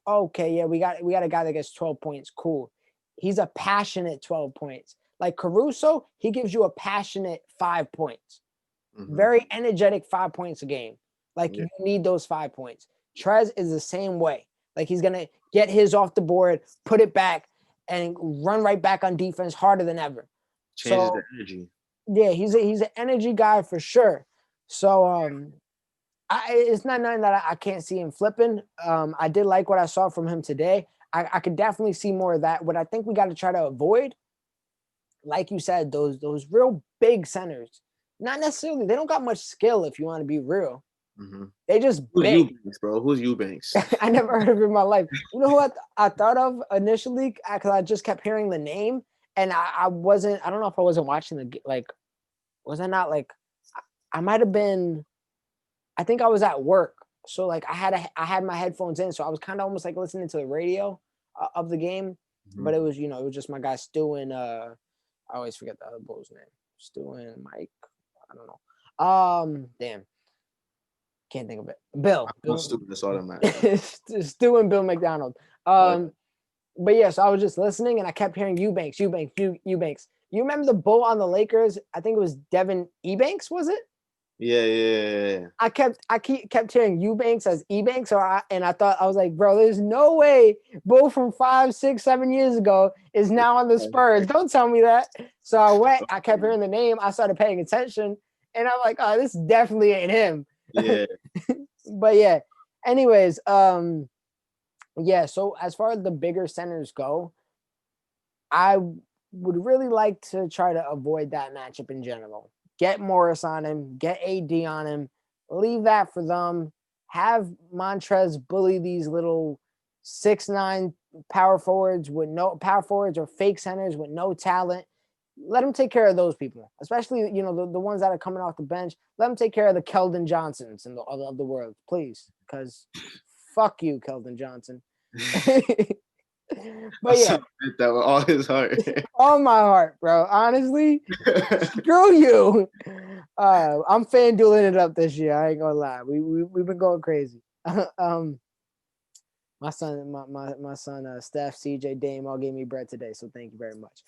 okay, yeah, we got a guy that gets 12 points. Cool. He's a passionate 12 points. Like Caruso, he gives you a passionate 5 points. Mm-hmm. Very energetic 5 points a game. Like you need those 5 points. Trez is the same way. Like he's going to get his off the board, put it back, and run right back on defense harder than ever. Changes the energy. Yeah, he's an energy guy for sure. So it's not nothing that I can't see him flipping. I did like what I saw from him today. I could definitely see more of that. What I think we got to try to avoid, like you said, those real big centers. Not necessarily. They don't got much skill, if you want to be real. Mm-hmm. They just Who's big. Eubanks, bro? Who's Eubanks? I never heard of him in my life. You know what I thought of initially? Because I just kept hearing the name, and I don't know if I wasn't watching was I not like, I might have been, I think I was at work. So like I had my headphones in. So I was kind of almost like listening to the radio of the game, but it was, it was just my guy Stu and, I always forget the other bull's name. Stu and Mike. I don't know. Damn. Can't think of it. Bill. That's all that matters. Stu and Bill McDonald. But yes, I was just listening and I kept hearing Eubanks. You remember the bull on the Lakers? I think it was Devin Ebanks, was it? Yeah. I kept hearing Eubanks as Ebanks, and I thought, I was like, bro, there's no way bull from 5, 6, 7 years ago is now on the Spurs. Don't tell me that. So I kept hearing the name. I started paying attention, and I'm like, oh, this definitely ain't him. Yeah. But yeah. Anyways, yeah. So as far as the bigger centers go, I would really like to try to avoid that matchup in general. Get Morris on him, get AD on him, leave that for them. Have Montrez bully these little 6'9" power forwards or fake centers with no talent. Let them take care of those people, especially the ones that are coming off the bench. Let them take care of the Keldon Johnsons of the world, please, because fuck you, Keldon Johnson. But yeah, that with all his heart, all my heart, bro. Honestly, screw you. I'm FanDueling it up this year. I ain't gonna lie. We've been going crazy. My son, Steph, CJ, Dame all gave me bread today, so thank you very much.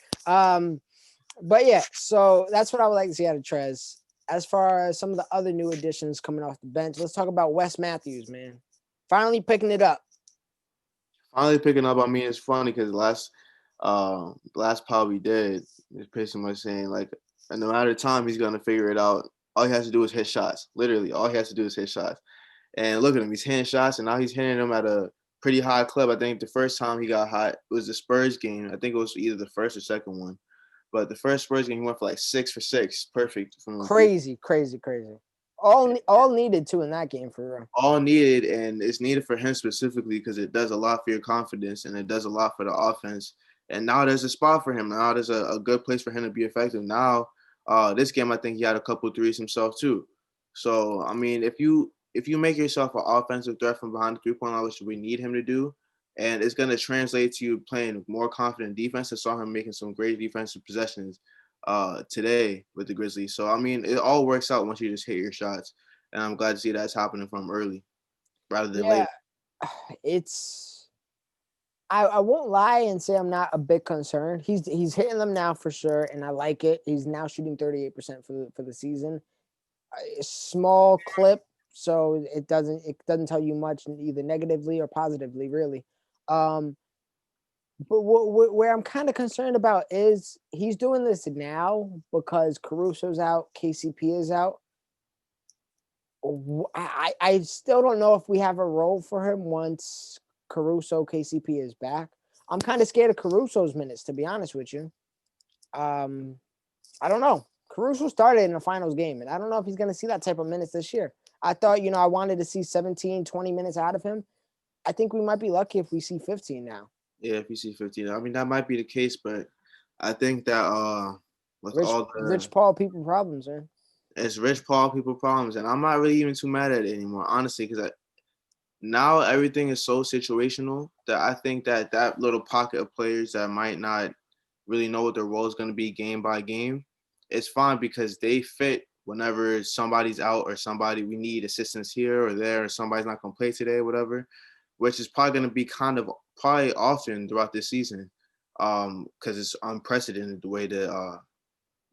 But yeah, so that's what I would like to see out of Trez. As far as some of the other new additions coming off the bench, let's talk about Wes Matthews, man. Finally picking it up. I mean, it's funny because last pod we did is pretty much saying like, no matter the time, he's gonna figure it out. All he has to do is hit shots. Literally, all he has to do is hit shots. And look at him, he's hitting shots, and now he's hitting them at a pretty high clip. I think the first time he got hot was the Spurs game. I think it was either the first or second one. But the first Spurs game, he went for like 6 for 6. Perfect. Crazy. All needed too in that game, for real. All needed, and it's needed for him specifically because it does a lot for your confidence and it does a lot for the offense. And now there's a spot for him. Now there's a good place for him to be effective. Now, this game I think he had a couple threes himself too. So I mean, if you make yourself an offensive threat from behind the 3-point line, which we need him to do, and it's gonna translate to you playing more confident defense. I saw him making some great defensive possessions today with the Grizzlies. So I mean, it all works out once you just hit your shots, and I'm glad to see that's happening from early rather than Yeah, later. it's I won't lie and say I'm not a bit concerned. He's hitting them now for sure, and I like it. He's now shooting 38% for the season. A small clip, so it doesn't tell you much either negatively or positively, really. Um, but where I'm kind of concerned about is he's doing this now because Caruso's out, KCP is out. I still don't know if we have a role for him once Caruso KCP is back. I'm kind of scared of Caruso's minutes, to be honest with you. Um, I don't know. Caruso started in the finals game, and I don't know if he's going to see that type of minutes this year. I thought, I wanted to see 17, 20 minutes out of him. I think we might be lucky if we see 15 now. Yeah, if you see 15, I mean that might be the case, but I think that with Rich, all the Rich Paul people problems, man. it's Rich Paul people problems, and I'm not really even too mad at it anymore, honestly, because now everything is so situational that I think that that little pocket of players that might not really know what their role is going to be game by game, it's fine because they fit whenever somebody's out or somebody we need assistance here or there or somebody's not going to play today, whatever, which is probably going to be kind of probably often throughout this season because it's unprecedented the way that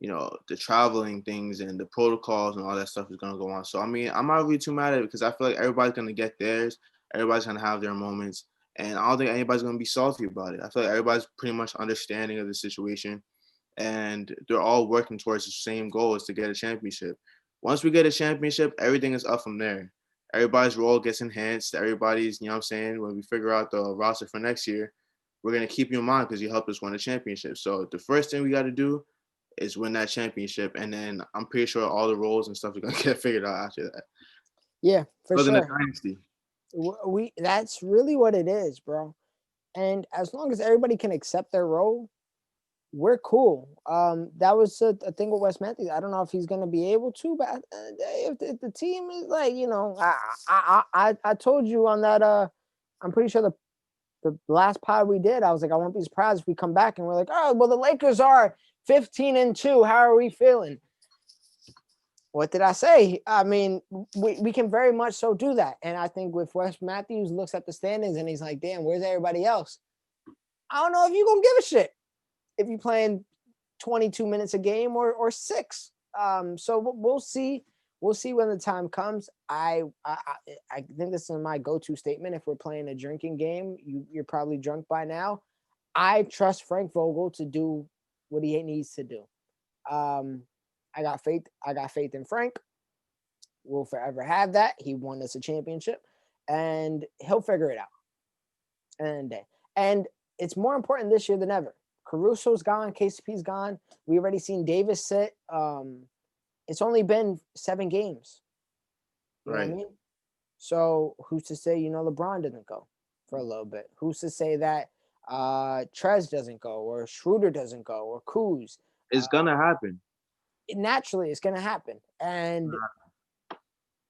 the traveling things and the protocols and all that stuff is going to go on. So, I mean, I'm not really too mad at it because I feel like everybody's going to get theirs. Everybody's going to have their moments. And I don't think anybody's going to be salty about it. I feel like everybody's pretty much understanding of the situation. And they're all working towards the same goal is to get a championship. Once we get a championship, everything is up from there. Everybody's role gets enhanced. Everybody's, what I'm saying, when we figure out the roster for next year, we're going to keep you in mind because you helped us win a championship. So the first thing we got to do is win that championship, and then I'm pretty sure all the roles and stuff are gonna get figured out after that. Yeah, for Building a sure. dynasty. We that's really what it is, bro. And as long as everybody can accept their role, we're cool. That was a thing with Wes Matthews. I don't know if he's gonna be able to, but if the team is like, I told you on that. I'm pretty sure the last pod we did, I was like, I won't be surprised if we come back and we're like, oh, well, the Lakers are 15-2. How are we feeling? What did I say? I mean, we can very much so do that. And I think with Wes Matthews looks at the standings and he's like, damn, where's everybody else? I don't know if you're going to give a shit if you're playing 22 minutes a game or 6. So we'll see. We'll see when the time comes. I think this is my go-to statement. If we're playing a drinking game, you're probably drunk by now. I trust Frank Vogel to do what he needs to do. Um, I got faith. I got faith in Frank. We'll forever have that. He won us a championship, and he'll figure it out. And it's more important this year than ever. Caruso's gone. KCP's gone. We already seen Davis sit. It's only been 7 games. You know what I Right. mean? So who's to say, LeBron didn't go for a little bit? Who's to say that Trez doesn't go or Schroeder doesn't go or Kuz? It's gonna happen. Naturally, it's going to happen. And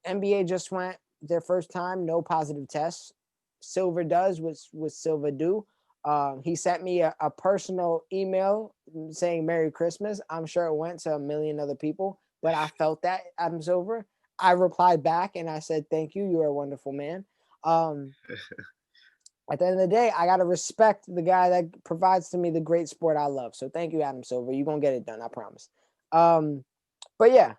NBA just went their first time, no positive tests. Silver does what Silver do. He sent me a personal email saying Merry Christmas. I'm sure it went to a million other people, but I felt that, Adam Silver. I replied back and I said, thank you. You're a wonderful man. At the end of the day, I got to respect the guy that provides to me the great sport I love. So thank you, Adam Silver. You're going to get it done. I promise. But yeah,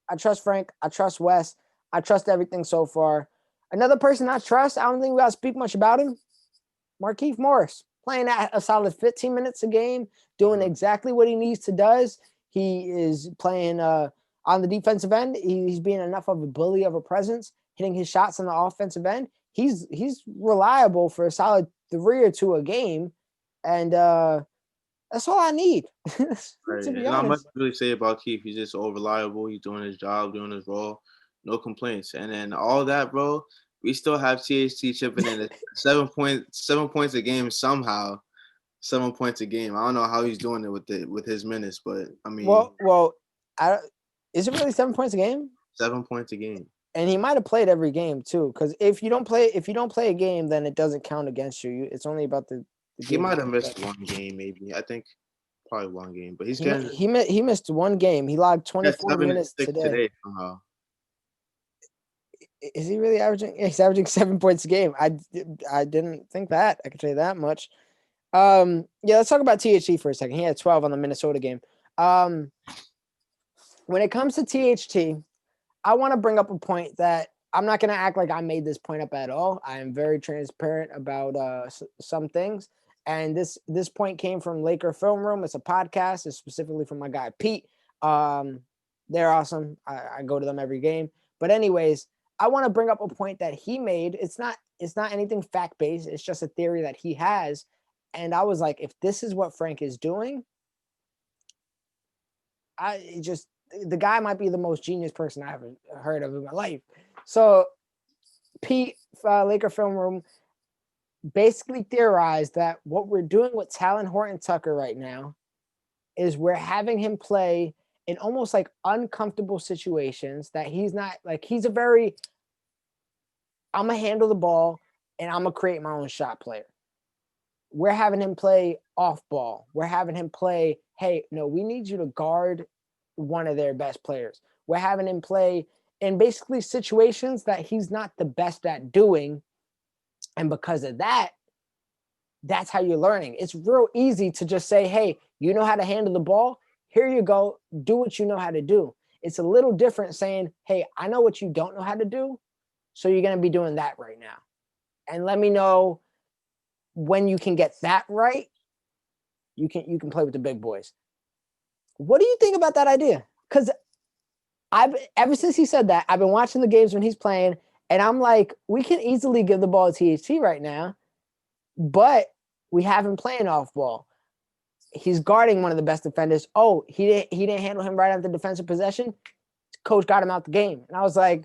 I trust Frank. I trust Wes. I trust everything so far. Another person I trust, I don't think we got to speak much about him, Markieff Morris, playing at a solid 15 minutes a game, doing exactly what he needs to does. He is playing on the defensive end. He's being enough of a bully of a presence, hitting his shots on the offensive end. He's reliable for a solid 3 or 2 a game, and that's all I need. Right. To be And not much honest. to really say about Keith. He's just all reliable. He's doing his job, doing his role. No complaints. And then all that, bro, we still have THT chipping in at 7 points a game somehow. 7 points a game. I don't know how he's doing it with his minutes, but I mean, Well, I is it really 7 points a game? 7 points a game. And he might have played every game too, because if you don't play a game, then it doesn't count against you. It's only about the He games might that have you missed play. one game, maybe. I think probably one game, but he's He mi- getting he mi- he missed one game. He logged he got 24 seven and minutes six today. today somehow. Is he really averaging? Yeah, he's averaging 7 points a game. I didn't think that. I could say that much. Yeah, let's talk about THT for a second. He had 12 on the Minnesota game. Um, when it comes to THT, I want to bring up a point that I'm not going to act like I made this point up at all. I am very transparent about some things, and this point came from Laker Film Room. It's a podcast. It's specifically from my guy Pete. Um, they're awesome. I go to them every game. But anyways, I want to bring up a point that he made. It's not anything fact based. It's just a theory that he has, and I was like, if this is what Frank is doing, the guy might be the most genius person I ever heard of in my life. So Pete, Laker Film Room, basically theorized that what we're doing with Talon Horton Tucker right now is we're having him play in almost like uncomfortable situations that he's not like he's a very I'm gonna handle the ball and I'm gonna create my own shot player. We're having him play off ball. We're having him play, hey, no, we need you to guard one of their best players. We're having him play in basically situations that he's not the best at doing. And because of that, that's how you're learning. It's real easy to just say, hey, you know how to handle the ball. Here you go. Do what you know how to do. It's a little different saying, hey, I know what you don't know how to do. So you're going to be doing that right now. And let me know when you can get that right. You can play with the big boys. What do you think about that idea? Because I've ever since he said that, I've been watching the games when he's playing, and I'm like, we can easily give the ball to THT right now, but we have him playing off ball. He's guarding one of the best defenders. Oh, he didn't handle him right after defensive possession. Coach got him out the game, and I was like,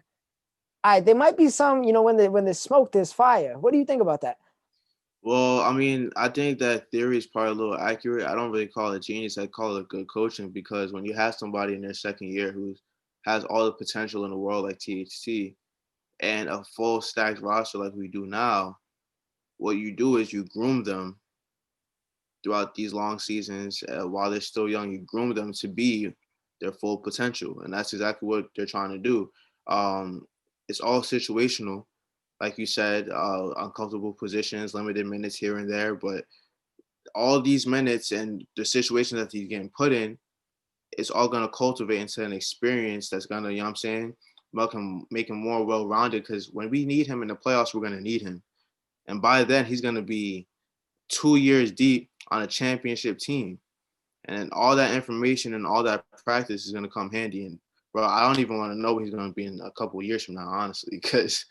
all right, there might be some, when there's smoke, there's fire. What do you think about that? Well, I mean, I think that theory is probably a little accurate. I don't really call it genius. I call it good coaching because when you have somebody in their second year who has all the potential in the world like THT and a full stacked roster like we do now, what you do is you groom them throughout these long seasons while they're still young. You groom them to be their full potential, and that's exactly what they're trying to do. It's all situational, like you said, uncomfortable positions, limited minutes here and there, but all these minutes and the situations that he's getting put in, it's all going to cultivate into an experience that's going to, you know what I'm saying, make him more well rounded. Because when we need him in the playoffs, we're going to need him. And by then, he's going to be 2 years deep on a championship team. And all that information and all that practice is going to come handy. And, bro, I don't even want to know what he's going to be in a couple of years from now, honestly, because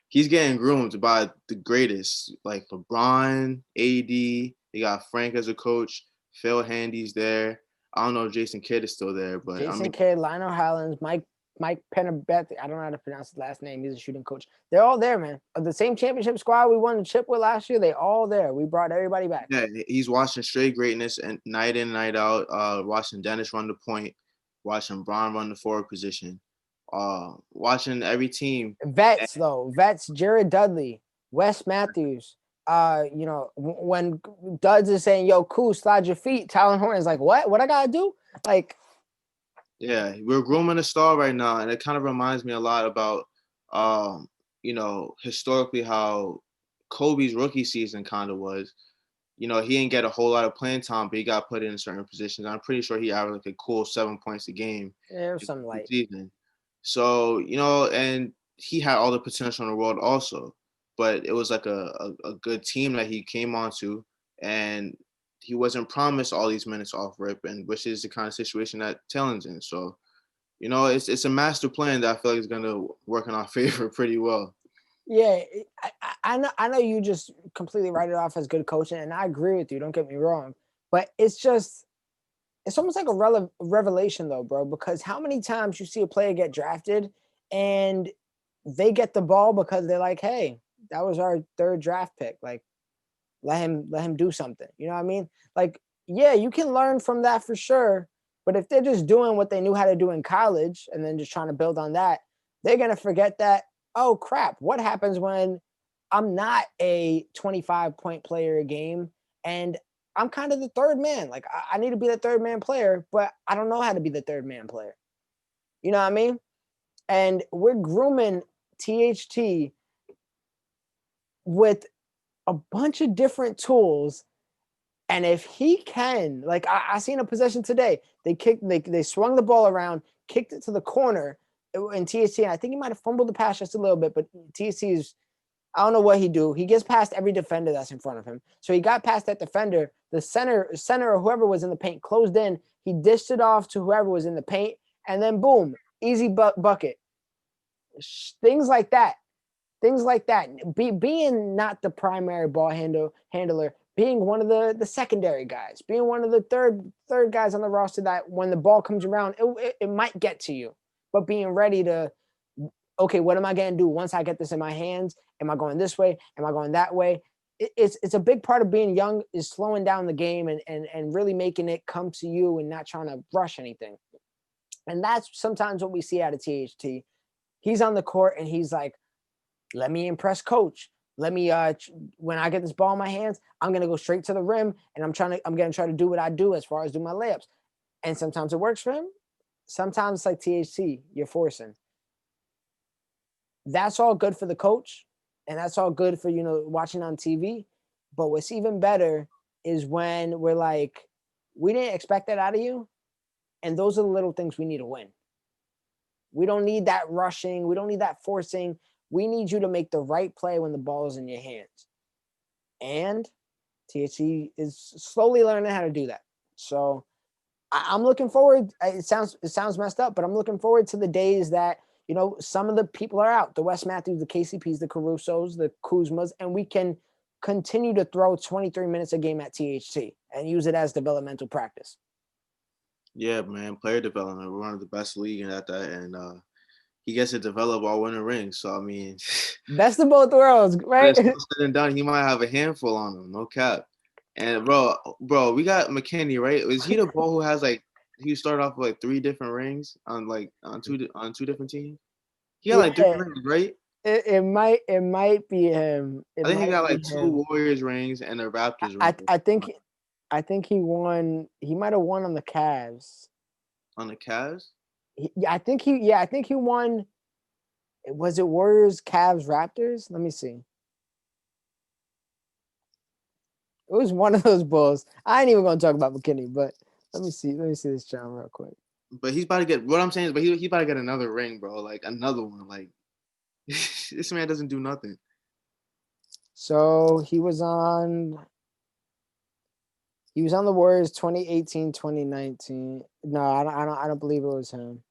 he's getting groomed by the greatest, like LeBron, AD. They got Frank as a coach. Phil Handy's there. I don't know if Jason Kidd is still there, but I Jason mean, Kidd, Lionel Hollins, Mike Penabeth. I don't know how to pronounce his last name. He's a shooting coach. They're all there, man. Of the same championship squad we won the chip with last year, they all there. We brought everybody back. yeah, he's watching straight greatness and night in, night out. Watching Dennis run the point, watching Bron run the forward position, watching every team. Vets though, Jared Dudley, Wes Matthews. When Duds is saying, "Yo, cool, slide your feet," Talon Horton's like, "What? What I gotta do?" Like, Yeah, we're grooming a star right now, and it kind of reminds me a lot about, historically how Kobe's rookie season kind of was. He didn't get a whole lot of playing time, but he got put in certain positions. I'm pretty sure he averaged like a cool 7 points a game yeah, in something the light. season. So, and he had all the potential in the world also, but it was like a good team that he came onto, and he wasn't promised all these minutes off rip, and which is the kind of situation that Talon's in. So, it's a master plan that I feel like is going to work in our favor pretty well. Yeah, I know you just completely write it off as good coaching, and I agree with you. Don't get me wrong, but it's almost like a revelation though, bro. Because how many times you see a player get drafted and they get the ball because they're like, "Hey, that was our third draft pick." Like, let him do something. You know what I mean? Like, yeah, you can learn from that for sure. But if they're just doing what they knew how to do in college and then just trying to build on that, they're gonna forget that, oh crap, what happens when I'm not a 25-point player a game and I'm kind of the third man. Like I need to be the third man player, but I don't know how to be the third man player. You know what I mean? And we're grooming THT with a bunch of different tools. And if he can, like I seen a possession today, they swung the ball around, kicked it to the corner in THT. And I think he might have fumbled the pass just a little bit, but THT is, I don't know what he do. He gets past every defender that's in front of him. So he got past that defender. The center or whoever was in the paint closed in. He dished it off to whoever was in the paint, and then boom, easy bucket. Things like that. Things like that. Being not the primary ball handler, being one of the secondary guys, being one of the third guys on the roster that when the ball comes around, it might get to you. But being ready to, okay, what am I going to do once I get this in my hands? Am I going this way? Am I going that way? It's a big part of being young is slowing down the game and really making it come to you and not trying to rush anything. And that's sometimes what we see out of THT. He's on the court and he's like, let me impress coach. Let me when I get this ball in my hands, I'm gonna go straight to the rim and I'm gonna try to do what I do as far as do my layups. And sometimes it works for him. Sometimes it's like THT, you're forcing. That's all good for the coach, and that's all good for watching on TV. But what's even better is when we're like, we didn't expect that out of you, and those are the little things we need to win. We don't need that rushing. We don't need that forcing. We need you to make the right play when the ball is in your hands. And THC is slowly learning how to do that. So I'm looking forward. It sounds messed up, but I'm looking forward to the days that some of the people are out, the Wes Matthews, the KCPs, the Carusos, the Kuzmas, and we can continue to throw 23 minutes a game at THT and use it as developmental practice. Yeah, man, player development. We're one of the best league at that, and he gets to develop while winning rings. So I mean, best of both worlds, right? said and done, he might have a handful on him, no cap. And bro, we got McKinney, right? Is he the ball who has like he started off with like 3 different rings on two different teams? He got like 3 Yeah, rings, right? it might be him. It I think he might got be like 2 him. Warriors rings and a Raptors ring I think he won. He might have won on the Cavs. on the Cavs. I think he won. Was it Warriors, Cavs, Raptors? Let me see. It was one of those Bulls. I ain't even gonna talk about McKinney, but let me see. Let me see this channel real quick. But he's about to get what I'm saying is, but he about to get another ring, bro. Like another one. Like this man doesn't do nothing. So he was on the Warriors 2018, 2019. No, I don't believe it was him.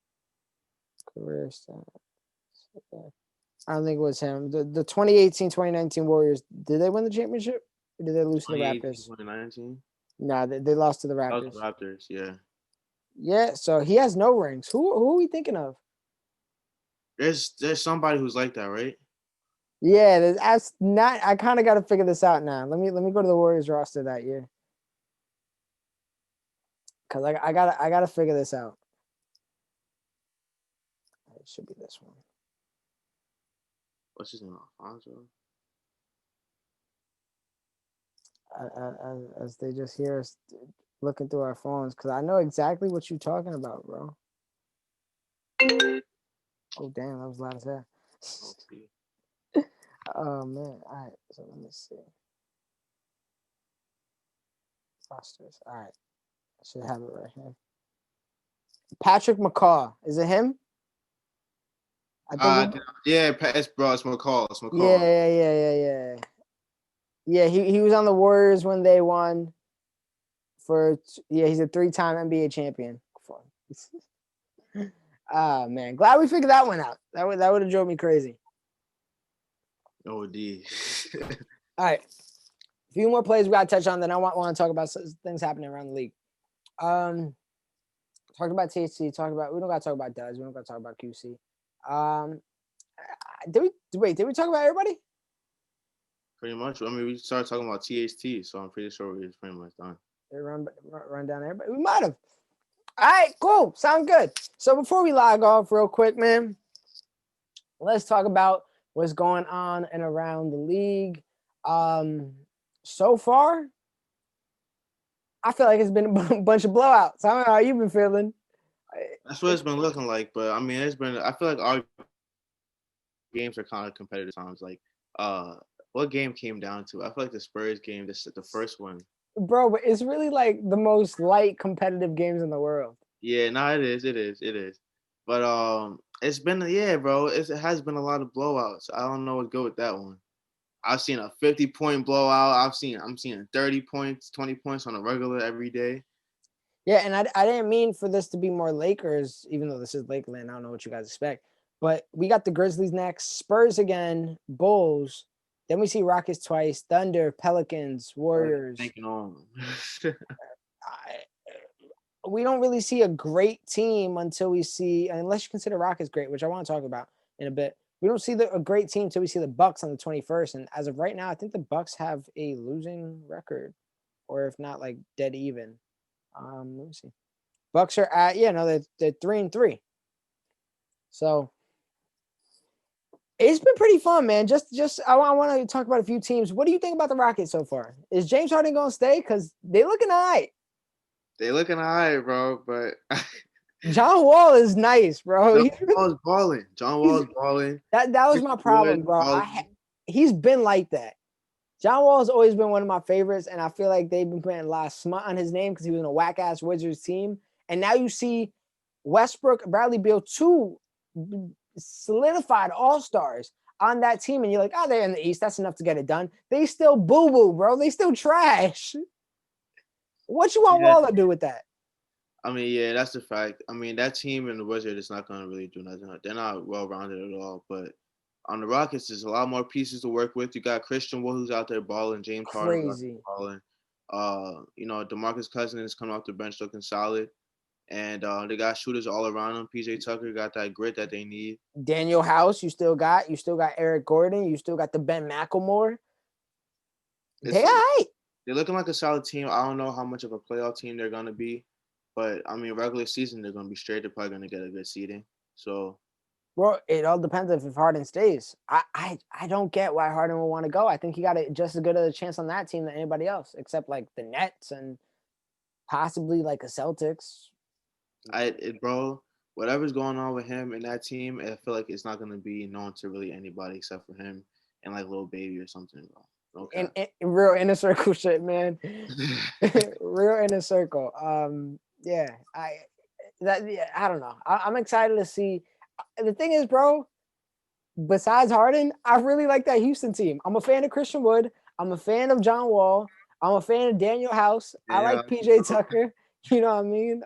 Career stats. I don't think it was him. The 2018, 2019 Warriors, did they win the championship? Or did they lose to the 2018, Raptors? 2019. No, they lost to the That was the Raptors. Raptors, yeah. Yeah, so he has no rings. Who are we thinking of? There's somebody who's like that, right? Yeah, that's not. I kind of got to figure this out now. Let me go to the Warriors roster that year because I gotta figure this out. It should be this one. What's his name? Alfonso? As they just hear us looking through our phones, because I know exactly what you're talking about, bro. Oh damn, that was loud as hell. Okay. Oh man. All right, so let me see. Rosters. All right. I should have it right here. Patrick McCaw. Is it him? I think. Yeah, it's bro, it's McCall. It's Yeah, McCall. yeah. Yeah, he was on the Warriors when they won. He's a 3-time NBA champion. Ah man, glad we figured that one out. That would have drove me crazy. Oh, D. All right, a few more plays we got to touch on. Then I want to talk about things happening around the league. Talked about THC. We don't got to talk about Duz. We don't got to talk about QC. Did we talk about everybody? Pretty much. I mean, we started talking about THT, so I'm pretty sure we're pretty much done. They run down everybody. We might have. All right, cool. Sound good. So before we log off real quick, man, let's talk about what's going on and around the league. So far, I feel like it's been a bunch of blowouts. I don't know how you've been feeling. That's what it's been looking like. But I mean, it's been. I feel like our games are kind of competitive times. Like, what game came down to? I feel like the Spurs game, the first one. Bro, but it's really like the most light competitive games in the world. Yeah, no, it is. But it's been bro. It has been a lot of blowouts. I don't know what to go with that one. I've seen a 50-point blowout. I'm seeing 30 points, 20 points on a regular every day. Yeah, and I didn't mean for this to be more Lakers, even though this is Lakeland. I don't know what you guys expect. But we got the Grizzlies next, Spurs again, Bulls. Then we see Rockets twice, Thunder, Pelicans, Warriors. Thinking on. We don't really see a great team until we see, unless you consider Rockets great, which I want to talk about in a bit. We don't see a great team until we see the Bucks on the 21st. And as of right now, I think the Bucks have a losing record, or if not, like dead even. Let me see. Bucks are at they're 3-3. So it's been pretty fun, man. I want to talk about a few teams. What do you think about the Rockets so far? Is James Harden gonna stay? Because they looking all right. They looking all right, bro. But John Wall is nice, bro. John Wall is balling. John Wall is balling. That was my problem, bro. He's been like that. John Wall has always been one of my favorites, and I feel like they've been putting a lot of smut on his name because he was in a whack ass Wizards team. And now you see Westbrook, Bradley Beal, two solidified all-stars on that team, and you're like, oh, they're in the East. That's enough to get it done. They still boo-boo, bro. They still trash. What you want Wall to do with that? I mean, yeah, that's the fact. I mean, that team in the Wizards is not going to really do nothing. They're not well-rounded at all. But on the Rockets, there's a lot more pieces to work with. You got Christian Wood, who's out there balling. James Harden balling. DeMarcus Cousins is coming off the bench looking solid. And they got shooters all around them. PJ Tucker got that grit that they need. Daniel House, you still got Eric Gordon. You still got the Ben McLemore. They're all right. They're looking like a solid team. I don't know how much of a playoff team they're going to be. But, I mean, regular season, they're going to be straight. They're probably going to get a good seeding. So, well, it all depends if Harden stays. I don't get why Harden will want to go. I think he got just as good of a chance on that team than anybody else, except like the Nets and possibly like the Celtics. Bro, whatever's going on with him and that team, I feel like it's not going to be known to really anybody except for him and like Lil Baby or something, bro. Okay. In real inner circle shit, man. Real inner circle. I don't know. I'm excited to see. The thing is, bro, besides Harden, I really like that Houston team. I'm a fan of Christian Wood. I'm a fan of John Wall. I'm a fan of Daniel House. Yeah. I like PJ Tucker. You know what I mean?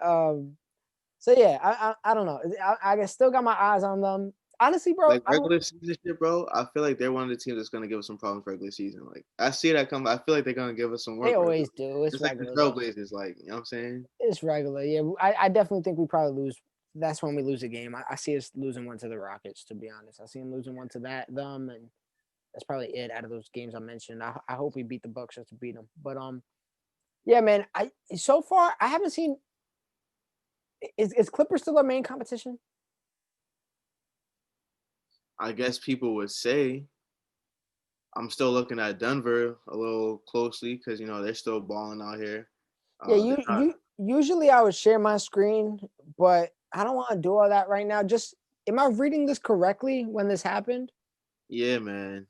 So yeah, I don't know. I still got my eyes on them. Honestly, bro, like regular season shit, bro. I feel like they're one of the teams that's gonna give us some problems regular season. Like I see that come. I feel like they're gonna give us some work. They always do. It's regular. Like the Trailblazers, like you know what I'm saying. It's regular. Yeah, I definitely think we probably lose. That's when we lose a game. I see us losing one to the Rockets. To be honest, I see them losing one to them, and that's probably it out of those games I mentioned. I hope we beat the Bucks just to beat them. But yeah, man. So far I haven't seen. Is Clippers still our main competition? I guess people would say. I'm still looking at Denver a little closely because they're still balling out here. Yeah, usually I would share my screen, but I don't want to do all that right now. Just am I reading this correctly when this happened? Yeah, man.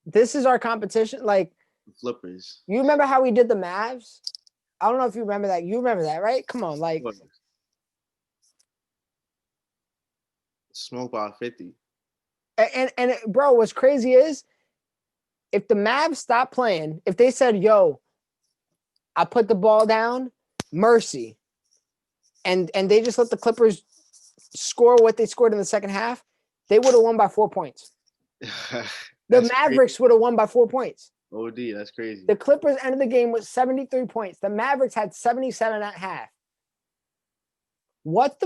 This is our competition. Like Flippers. You remember how we did the Mavs? I don't know if you remember that. You remember that, right? Come on, like smoke by 50. And bro, what's crazy is if the Mavs stopped playing, if they said, yo, I put the ball down, mercy, and they just let the Clippers score what they scored in the second half, they would have won by 4 points. The Mavericks would have won by 4 points. OD, that's crazy. The Clippers ended the game with 73 points. The Mavericks had 77 at half. What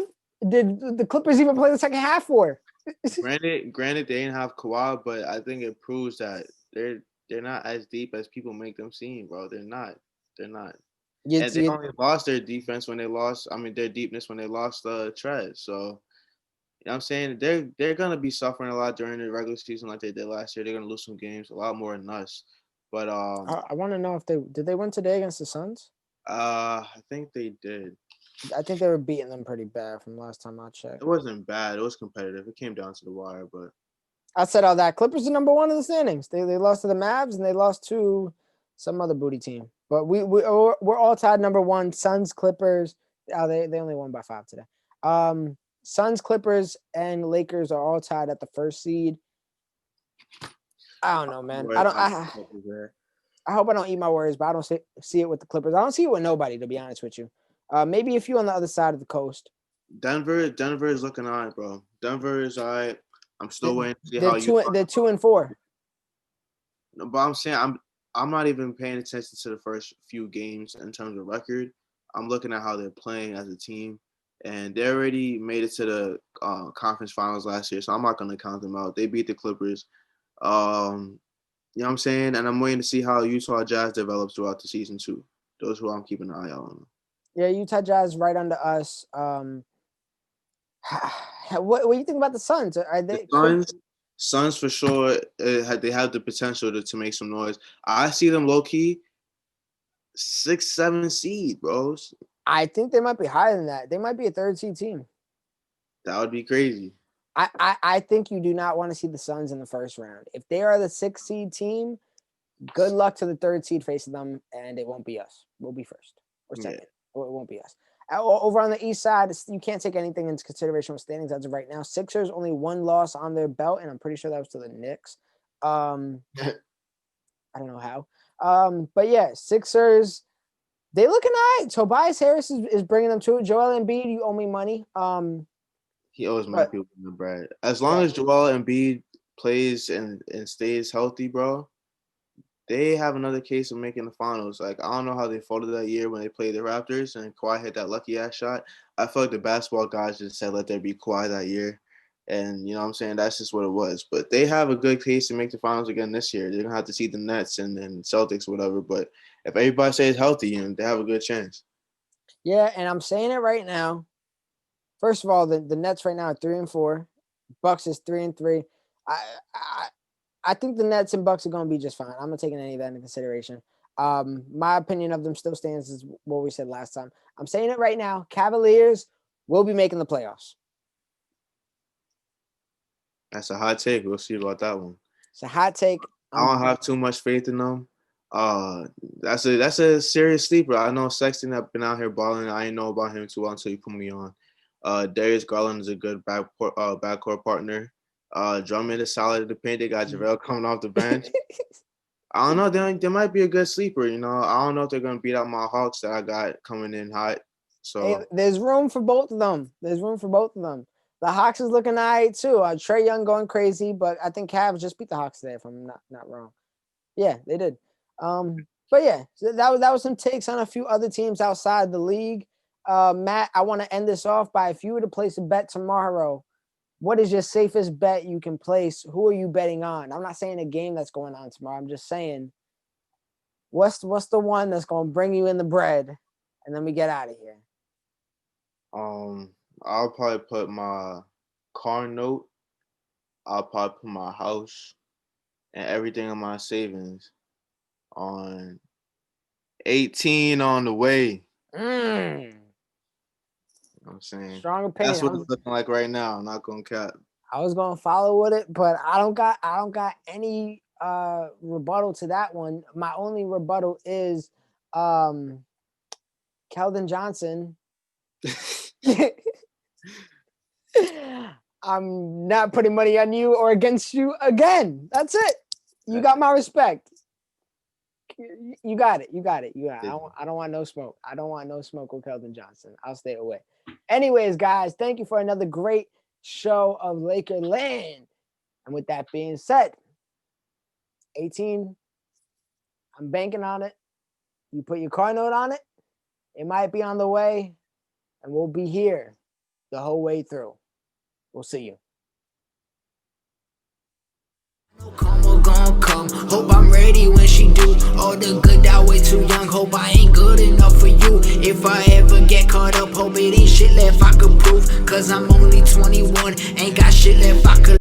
did the Clippers even play the second half for? Granted, they didn't have Kawhi, but I think it proves that they're they're not as deep as people make them seem, bro. They're not. They're not. And It's, they you, only lost their defense when they lost. I mean, their deepness when they lost Trez. So you know what I'm saying, they're gonna be suffering a lot during the regular season like they did last year. They're gonna lose some games, a lot more than us. But I want to know if they win today against the Suns. I think they did. I think they were beating them pretty bad from last time I checked. It wasn't bad. It was competitive. It came down to the wire, but I said all that. Clippers are number one in the standings. They lost to the Mavs and they lost to some other booty team. But we're all tied number one. Suns, Clippers. Oh, they only won by 5 today. Suns, Clippers, and Lakers are all tied at the first seed. I don't know, man. worried about the Clippers there. I hope I don't eat my words, but I don't see it with the Clippers. I don't see it with nobody, to be honest with you. Maybe a few on the other side of the coast. Denver is looking all right, bro. Denver is all right. I'm still waiting to see They're how you. they're 2-4. But I'm saying I'm not even paying attention to the first few games in terms of record. I'm looking at how they're playing as a team, and they already made it to the conference finals last year, so I'm not going to count them out. They beat the Clippers. You know what I'm saying? And I'm waiting to see how Utah Jazz develops throughout the season too. Those who I'm keeping an eye out on. Yeah, Utah Jazz right under us. What do you think about the Suns? Are they The Suns for sure. They have the potential to make some noise. I see them low key 6, 7 seed, bros. I think they might be higher than that. They might be a 3rd seed team. That would be crazy. I think you do not want to see the Suns in the first round. If they are the 6th seed team, good luck to the 3rd seed facing them, and it won't be us. We'll be first or second. Yeah. It won't be us. Over on the east side, you can't take anything into consideration with standings as of right now. Sixers only 1 loss on their belt, and I'm pretty sure that was to the Knicks. I don't know how. But yeah, Sixers, they looking all right. Tobias Harris is bringing them to it. Joel Embiid, you owe me money. He owes my people the bread. As long as Joel Embiid plays and stays healthy, bro, they have another case of making the finals. Like, I don't know how they folded that year when they played the Raptors and Kawhi hit that lucky ass shot. I feel like the basketball guys just said let there be Kawhi that year. And you know what I'm saying? That's just what it was. But they have a good case to make the finals again this year. They're gonna have to see the Nets and then Celtics, whatever. But if everybody stays healthy, you know, they have a good chance. Yeah, and I'm saying it right now. First of all, the Nets right now are 3-4. Bucks is 3-3. I think the Nets and Bucks are going to be just fine. I'm not taking any of that into consideration. My opinion of them still stands as what we said last time. I'm saying it right now. Cavaliers will be making the playoffs. That's a hot take. We'll see about that one. It's a hot take. I don't have too much faith in them. That's a serious sleeper. I know Sexton have been out here balling. I didn't know about him too well until you put me on. Darius Garland is a good backcourt partner. Drummond is solid in the paint. They got JaVale coming off the bench. I don't know. They might be a good sleeper. You know, I don't know if they're gonna beat out my Hawks that I got coming in hot. So hey, there's room for both of them. The Hawks is looking all right too. Trae Young going crazy, but I think Cavs just beat the Hawks today, if I'm not wrong. Yeah, they did. But yeah, so that was some takes on a few other teams outside the league. Matt, I want to end this off by, if you were to place a bet tomorrow, what is your safest bet you can place? Who are you betting on? I'm not saying a game that's going on tomorrow. I'm just saying, what's the one that's going to bring you in the bread, and then we get out of here. I'll probably put my car note. I'll probably put my house and everything in my savings on 18 on the way. You know what I'm saying? Strong opinion. That's what it's looking like right now. I'm not gonna cap. I was gonna follow with it, but I don't got any rebuttal to that one. My only rebuttal is Keldon Johnson. I'm not putting money on you or against you again. That's it. You got my respect. You got it. I don't want no smoke. I don't want no smoke with Keldon Johnson. I'll stay away. Anyways, guys, thank you for another great show of LAKERLAND. And with that being said, 18, I'm banking on it. You put your car note on it. It might be on the way, and we'll be here the whole way through. We'll see you. Hope I'm ready. ready when she do all the good, I way too young. Hope I ain't good enough for you. If I ever get caught up, hope it ain't shit left I could prove. Cause I'm only 21, ain't got shit left I could